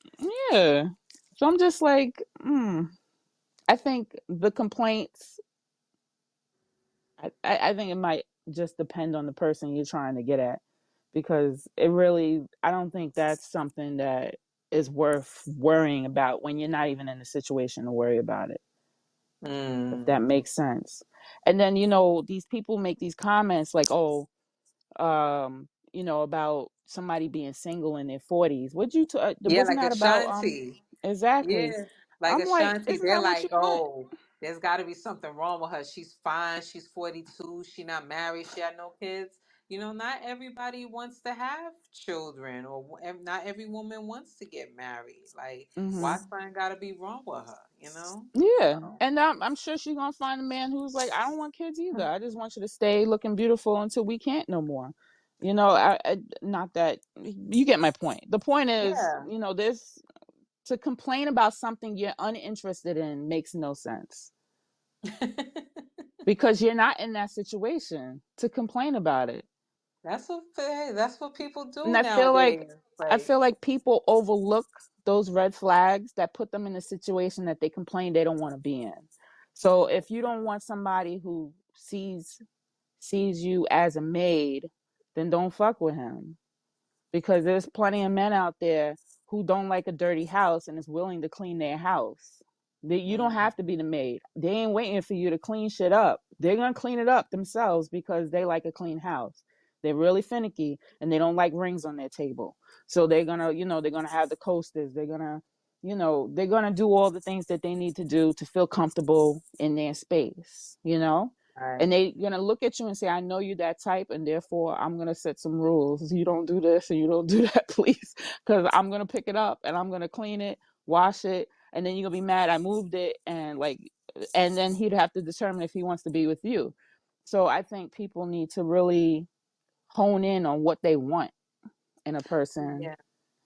Yeah. So I'm just like, I think the complaints, I think it might just depend on the person you're trying to get at, because I don't think that's something that is worth worrying about when you're not even in a situation to worry about it, if Mm. that makes sense. And then, these people make these comments like, oh, about somebody being single in their 40s. Yeah, Wasn't like that about, Ashanti. exactly. Yeah, like I'm like, Ashanti. isn't They're that what you like, want? oh, there's got to be something wrong with her. She's fine. She's 42. She not married. She had no kids. You know, not everybody wants to have children, or not every woman wants to get married. Like, Hmm. why something got to be wrong with her? You know? Yeah, So, and I'm sure she's gonna find a man who's like, I don't want kids either. I just want you to stay looking beautiful until we can't no more. Not that you get my point. The point is, yeah. this to complain about something you're uninterested in makes no sense, because you're not in that situation to complain about it. That's what people And do I feel like nowadays. I Like, feel like people overlook those red flags that put them in a situation that they complain they don't want to be in. So if you don't want somebody who sees you as a maid, then don't fuck with him, because there's plenty of men out there who don't like a dirty house and is willing to clean their house. You don't mm, have to be the maid. They ain't waiting for you to clean shit up. They're gonna clean it up themselves because they like a clean house. They're really finicky and they don't like rings on their table. So they're gonna have the coasters. They're gonna do all the things that they need to do to feel comfortable in their space. right. And they're gonna look at you and say, I know you that type, and therefore I'm gonna set some rules. You don't do this and you don't do that, please, because I'm gonna pick it up and I'm gonna clean it, wash it, and then you're gonna be mad I moved it, and then he'd have to determine if he wants to be with you. So I think people need to really hone in on what they want in a person, Yeah,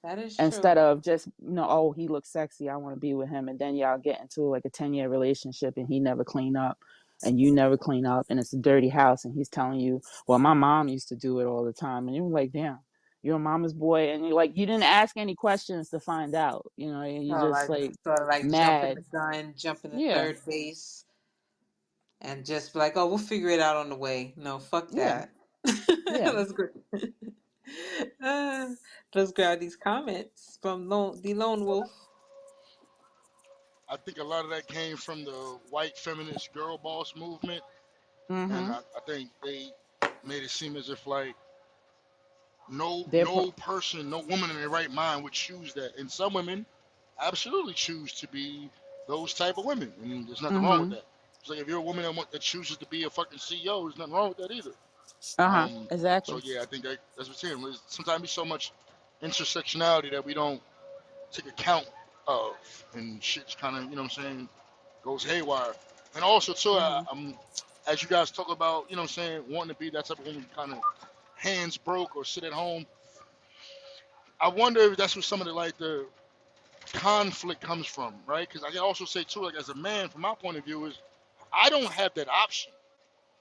that is instead true. of just, oh, he looks sexy, I want to be with him, and then y'all get into like a 10-year relationship and he never clean up and you never clean up and it's a dirty house and he's telling you, well, my mom used to do it all the time, and you're like, damn, you're a mama's boy, and you're like, you didn't ask any questions to find out, and you So just like like sort of like jumping mad. the gun, jumping the Yeah. third base, and just be like, oh, we'll figure it out on the way. No, fuck Yeah. that. Yeah. Let's go. Let's grab these comments from the Lone Wolf. I think a lot of that came from the white feminist girl boss movement, and Mm-hmm. I think they made it seem as if like no They're no person, no woman in their right mind would choose that. And some women absolutely choose to be those type of women, and there's nothing wrong with mm-hmm. that. It's like if you're a woman that chooses to be a fucking CEO, there's nothing wrong with that either. Uh-huh. Um, so Exactly. yeah, I think that's what's here. Sometimes there's so much intersectionality that we don't take account of, and shit's kind of, you know what I'm saying, goes haywire. And also too, Mm-hmm. as you guys talk about, you know what I'm saying, wanting to be that type of woman, kind of hands broke or sit at home. I wonder if that's where some of the conflict comes from, right? Because I can also say too, like as a man, from my point of view, is I don't have that option.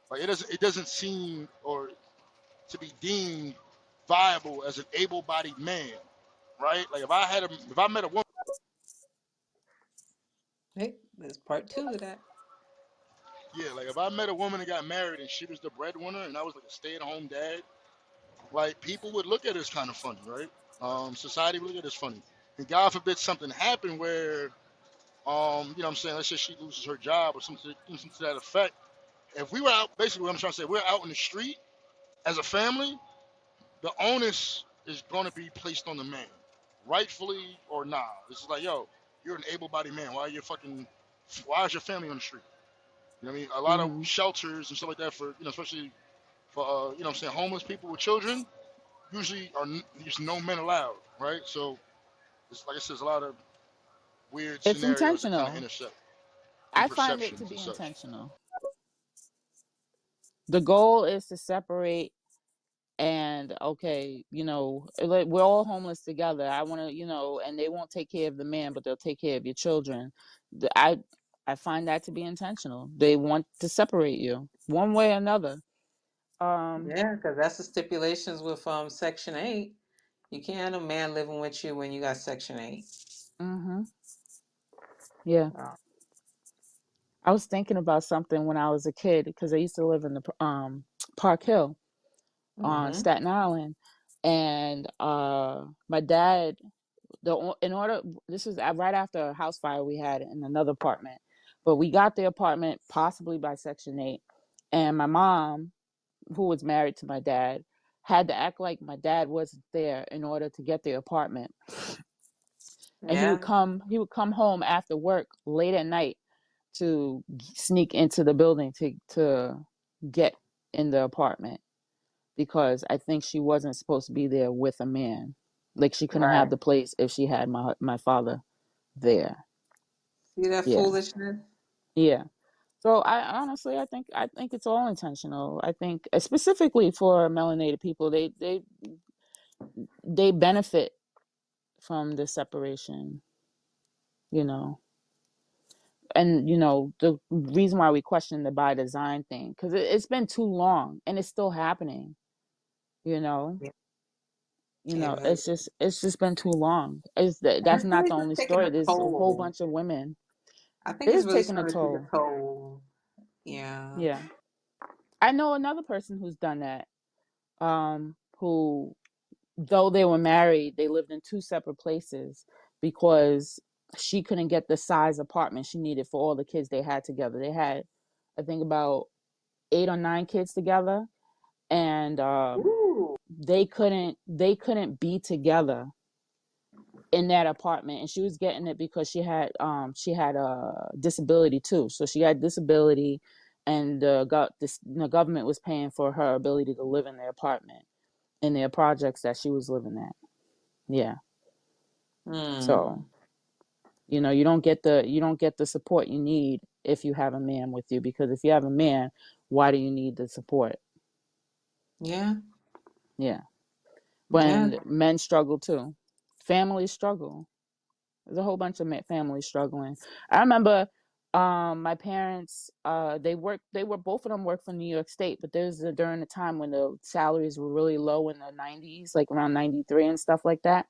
Like it doesn't seem or to be deemed viable as an able-bodied man, right? Like if I met a woman, Hey, there's part two of that. yeah, like if I met a woman and got married and she was the breadwinner and I was like a stay-at-home dad, like people would look at us kind of funny, right? Society would look at us funny. And God forbid something happened where, you know what I'm saying, let's say she loses her job or something to that effect. If we were out, basically what I'm trying to say, we're out in the street as a family, the onus is going to be placed on the man, rightfully or not. It's like, yo, you're an able-bodied man. Why is your family on the street? You know what I mean? A lot of Mm-hmm. shelters and stuff like that for, especially for, you know what I'm saying, homeless people with children, usually there's no men allowed, right? So, it's, like I said, there's a lot of weird It's scenarios that kind of intentional. intersect and I find it to perceptions and be such. intentional. The goal is to separate and okay, like we're all homeless together. I want to, and they won't take care of the man, but they'll take care of your children. I find that to be intentional. They want to separate you one way or another. Yeah, because that's the stipulations with Section 8. You can't have a man living with you when you got Section 8. Mm-hmm. Yeah. Oh. I was thinking about something when I was a kid because I used to live in the Park Hill on Mm-hmm. Staten Island, and my dad, in order, this was right after a house fire we had in another apartment, but we got the apartment possibly by Section 8, and my mom, who was married to my dad, had to act like my dad wasn't there in order to get the apartment. And Yeah, he would come home after work late at night to sneak into the building to get in the apartment, because I think she wasn't supposed to be there with a man. Like she couldn't have right. the place if she had my father there. See that Yeah. foolishness? Yeah. So I honestly I think it's all intentional. I think specifically for melanated people, they benefit from the separation, you know. And the reason why we question the by design thing, because it's been too long and it's still happening, you know. Yeah, it really. It's just been too long. And I That's feel not like the only it's taking story. a There's a whole toll. bunch of women. I think It it's is really taking a starting to take a toll. toll. Yeah. Yeah. I know another person who's done that. Who, though they were married, they lived in two separate places because she couldn't get the size apartment she needed for all the kids they had together. They had, I think, about 8 or 9 kids together, and Ooh. they couldn't be together in that apartment. And she was getting it because she had a disability too. So she had disability, and the government was paying for her ability to live in the apartment in their projects that she was living at. Yeah. Hmm. So, you don't get the support you need if you have a man with you, because if you have a man, why do you need the support? Yeah. Yeah. Yeah. When men struggle too. Families struggle. There's a whole bunch of families struggling. I remember my parents, they were both of them worked for New York State, but there's during the time when the salaries were really low in the 90s, like around 93 and stuff like that.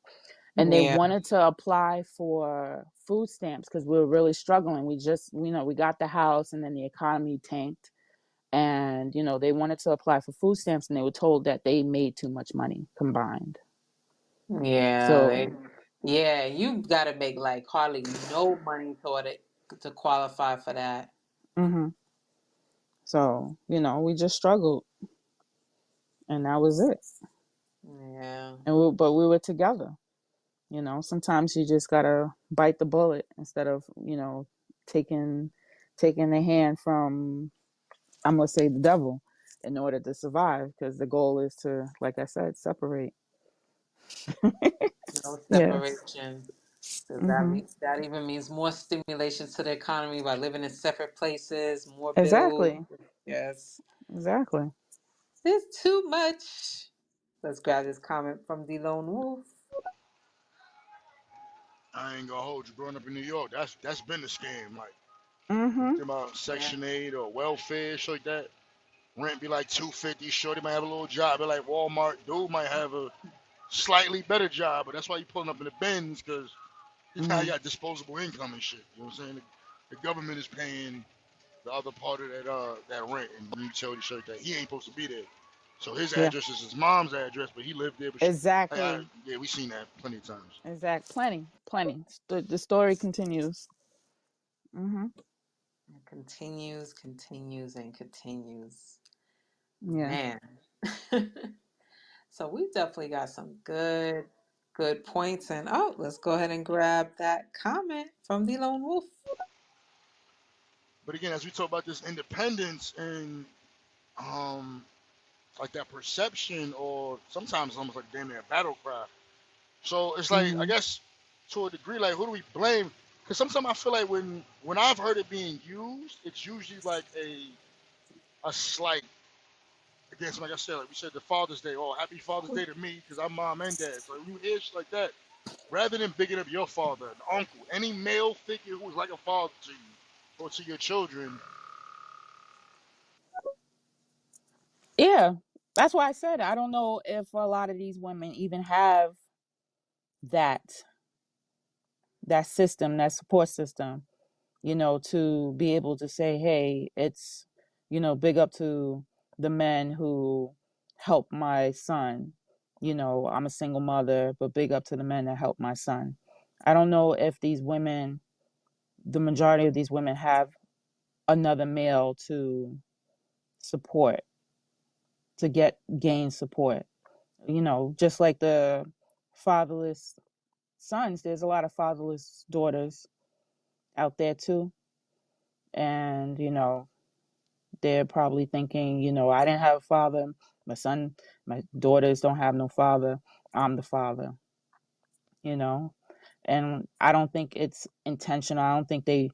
And they Yeah. wanted to apply for food stamps because we were really struggling. We just, we got the house, and then the economy tanked, And, they wanted to apply for food stamps, and they were told that they made too much money combined. Yeah, So, yeah, you gotta make like hardly no money toward it to qualify for that. hmm so, we just struggled, and that was it. Yeah. But we were together. Sometimes you just gotta bite the bullet instead of, taking the hand from, I'm gonna say, the devil, in order to survive, because the goal is to, like I said, separate. No Yes. separation. Because hmm that even means more stimulation to the economy by living in separate places, more bills. Exactly. Yes. Exactly. It's too much. Let's grab this comment from the Lone Wolf. I ain't gonna hold you. Growing up in New York, that's been the scam. Like you hmm think about Yeah. Section 8 or welfare, shit like that. Rent be like 250. Shorty might have a little job, be like Walmart. Dude might have a slightly better job, but that's why you pulling up in the bins because he kind of hmm got disposable income and shit. You know what I'm saying? The government is paying the other part of that rent and utility shit like that. He ain't supposed to be there. So his Yeah. address is his mom's address, but he lived there. But Exactly. yeah, we seen that plenty of times. Plenty. Plenty. The story continues. hmm It continues, continues, and continues. Yeah. Man. So we definitely got some good points. And oh, let's go ahead and grab that comment from the Lone Wolf. But again, as we talk about this independence and um like that perception, or sometimes almost like damn near a battle cry. So it's like I hmm guess to a degree, like who do we blame? Because sometimes I feel like when I've heard it being used, it's usually like a slight against, like I said, like we said, the Father's Day. Oh, happy Father's Day to me because I'm mom and dad. So when you hear shit like that, rather than bigging up your father, an uncle, any male figure who's like a father to you or to your children. Yeah. That's why I said I don't know if a lot of these women even have that system, that support system, to be able to say, hey, it's, big up to the men who help my son. I'm a single mother, but big up to the men that help my son. I don't know if these women, the majority of these women, have another male to support, to gain support. Just like the fatherless sons, there's a lot of fatherless daughters out there too. And, they're probably thinking, I didn't have a father. My daughters don't have no father. I'm the father, you know? And I don't think it's intentional. I don't think they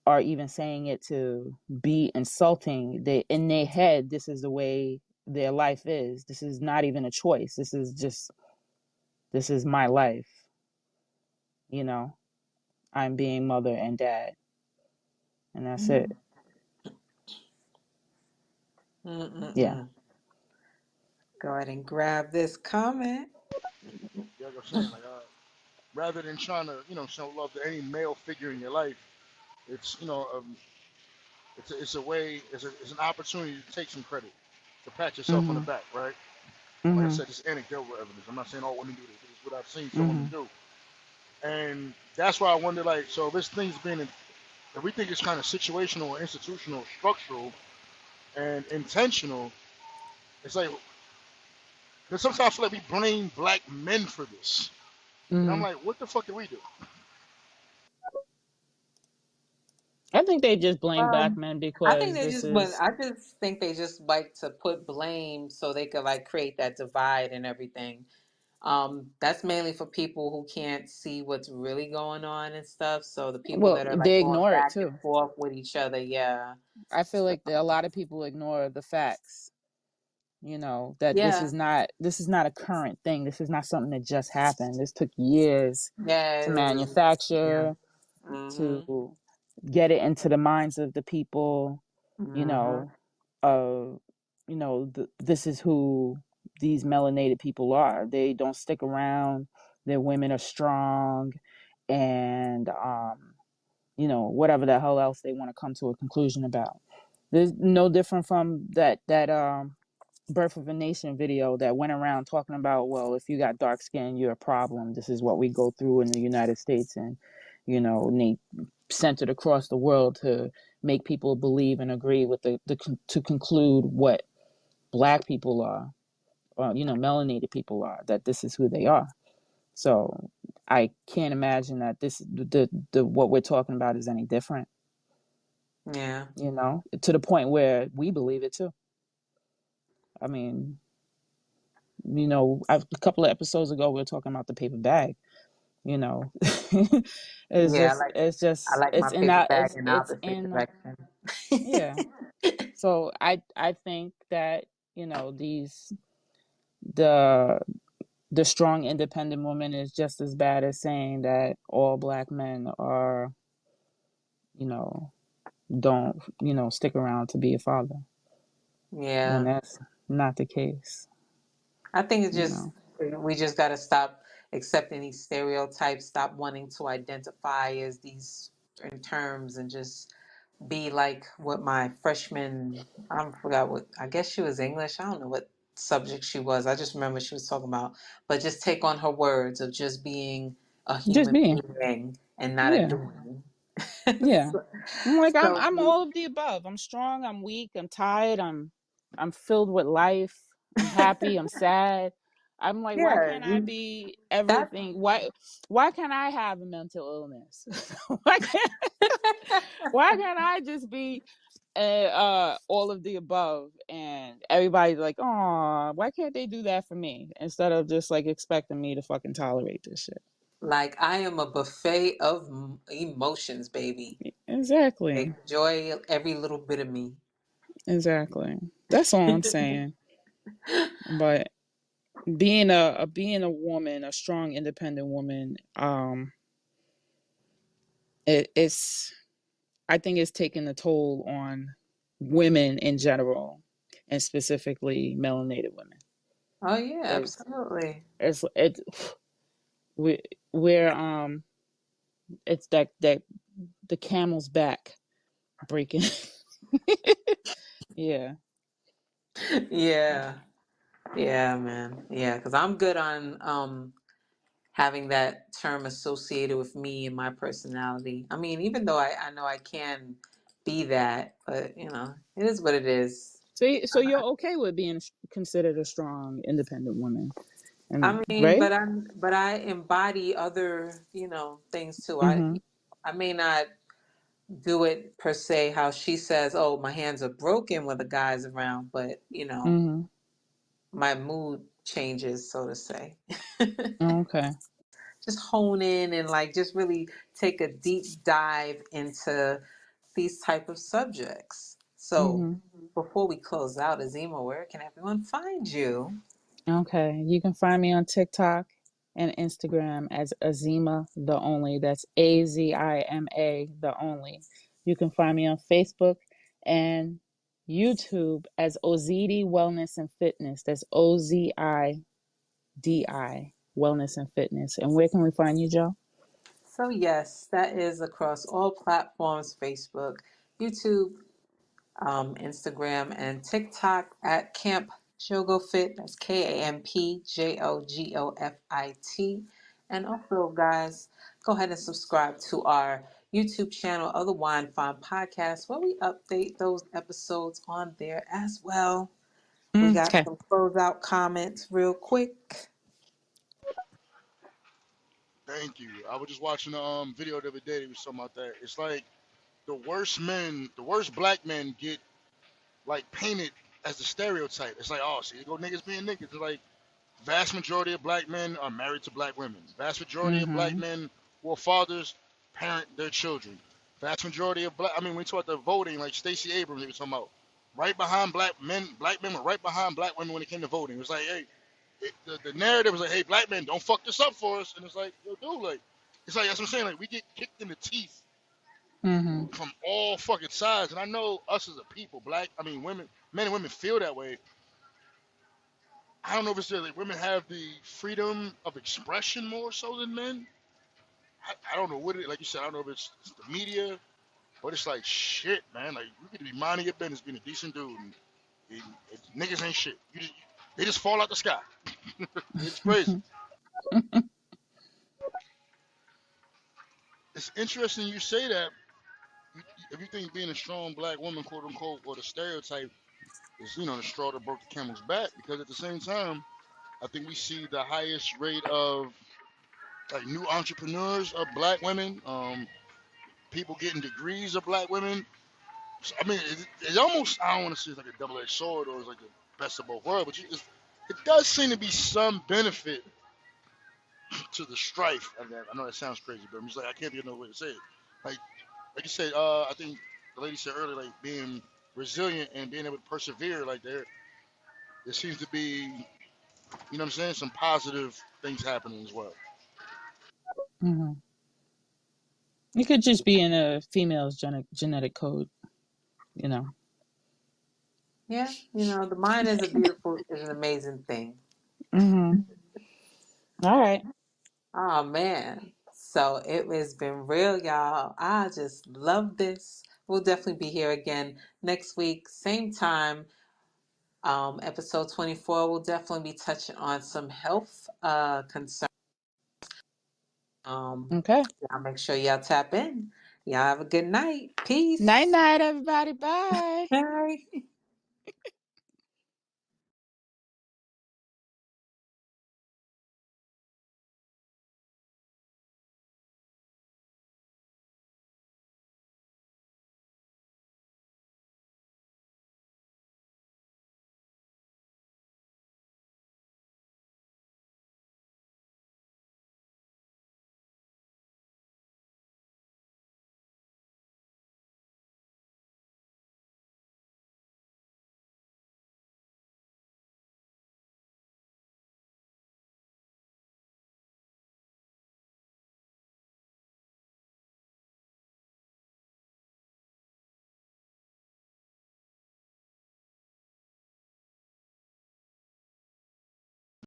are even saying it to be insulting. In their head, this is the way their life is. This is not even a choice. This is my life, you know? I'm being mother and dad. And that's it. Yeah. Mm-mm-mm. Go ahead and grab this comment. Yeah, like I'm saying, like rather than trying to show love to any male figure in your life, it's it's a way, it's an opportunity to take some credit, to pat yourself on the Mhm. back, right? Like I Mhm. said, this is anecdotal evidence. I'm not saying all women do this. This is what I've seen some women Mhm. do, and that's why I wonder, like, so this thing's being, if we think it's kind of situational, institutional, structural, and intentional, it's like, because sometimes I feel like we blame black men for this, and I'm Mhm. like, what the fuck did we do? I think they just blame black Um, men I think because they this just but is I just think they just like to put blame so they could like create that divide and everything. That's mainly for people who can't see what's really going on and stuff. So the people well, that are like they going ignore it back and too. forth with each other, yeah. I feel So, like a lot of people ignore the facts. That yeah. this is not a current thing. This is not something that just happened. This took years Yeah, to it was yeah. manufacture, Mhm. to get it into the minds of the people. You Mhm. know, uh, this is who these melanated people are. They don't stick around. Their women are strong, and whatever the hell else they want to come to a conclusion about. There's no different from that Birth of a Nation video that went around talking about, well, if you got dark skin, you're a problem. This is what we go through in the United States, and they sent it across the world to make people believe and agree with to conclude what black people are, melanated people are, that this is who they are. So I can't imagine that the what we're talking about is any different. Yeah. To the point where we believe it too. I mean, a couple of episodes ago we were talking about the paper bag. It's Yeah, just it's I just like my it's in paper that bag in the it's opposite in direction. yeah. So I think that these the the strong independent woman is just as bad as saying that all black men are you know don't stick around to be a father when Yeah. that's not the case. I think it's you just know we just got to stop accepting these stereotypes, stop wanting to identify as these certain terms, and just be like what my freshman, I forgot what, I guess she was English. I don't know what subject she was. I just remember she was talking about, but just take on her words of just being a just human being being and not a yeah doing. yeah so, I'm like I'm so all of the above. I'm strong, I'm weak, I'm tired, I'm filled with life, I'm happy, I'm sad. I'm like, why yeah, can't I be that everything? Why can't I have a mental illness? why can't I just be all of the above? And everybody's like, oh, why can't they do that for me, instead of just like expecting me to fucking tolerate this shit? like I am a buffet of emotions, baby. Exactly. Enjoy every little bit of me. Exactly. That's all I'm saying. But being a woman, a strong, independent woman, it's I think it's taking a toll on women in general, and specifically melanated women. Oh yeah, It's absolutely. it we we're it's that the camel's back breaking. Yeah. Yeah. Yeah, man. Yeah, because I'm good on having that term associated with me and my personality. I mean, even though I know I can be that, but it is what it is. So you're okay with being considered a strong, independent woman, and I mean, right? but I embody other, things too. Mm-hmm. I may not do it per se how she says, "Oh, my hands are broken when the guy's around," but Mm-hmm. my mood changes, so to say. Okay. Just hone in and like just really take a deep dive into these type of subjects. So Mm-hmm. before we close out, Azima, where can everyone find you? Okay. You can find me on TikTok and Instagram as Azima the Only. That's Azima the Only. You can find me on Facebook and YouTube as Ozidi Wellness and Fitness. That's Ozidi Wellness and Fitness. And where can we find you, Joe? So yes, that is across all platforms: Facebook, YouTube, Instagram, and TikTok at Camp Jogo Fit. That's KampJogofit. And also, guys, go ahead and subscribe to our YouTube channel of the Wine Fine Podcast, where we update those episodes on there as well. We got Okay. some closeout comments real quick. Thank you. I was just watching a video the other day. They was talking about that. It's like the worst black men get like painted as the stereotype. It's like, oh, see, you go niggas being niggas. It's like vast majority of black men are married to black women. Vast majority of black Mm-hmm. men who are fathers parent their children. Vast majority of black. I mean, when we talk about the voting, like Stacey Abrams, they were talking about right behind black men were right behind black women when it came to voting. It was like, hey, the narrative was like, hey, black men, don't fuck this up for us. And it's like, yo, dude, like, it's like that's what I'm saying. Like, we get kicked in the teeth Mm-hmm. from all fucking sides. And I know us as a people, women, men and women feel that way. I don't know if it's that like women have the freedom of expression more so than men. I don't know what it, like you said, I don't know if it's the media. But it's like shit, man. Like you get to be minding your business, being a decent dude, and niggas ain't shit. They just fall out the sky. It's crazy. It's interesting you say that. If you think being a strong black woman, quote unquote, or the stereotype is, the straw that broke the camel's back, because at the same time, I think we see the highest rate of like new entrepreneurs of black women, people getting degrees of black women. So, I mean, it almost, I don't want to say it's like a double-edged sword or it's like the best of both worlds, but it does seem to be some benefit to the strife of that. I know that sounds crazy, but I'm just like, I can't think of no way to say it. Like, like you said, I think the lady said earlier, like being resilient and being able to persevere, like there seems to be, what I'm saying, some positive things happening as well. Hmm. It could just be in a female's genetic code, you know. Yeah, the mind is an amazing thing. Hmm. All right. Oh man. So it has been real, y'all. I just love this. We'll definitely be here again next week, same time. Episode 24, we'll definitely be touching on some health concerns. Okay. Y'all make sure y'all tap in. Y'all have a good night. Peace. Night night, everybody. Bye. Bye.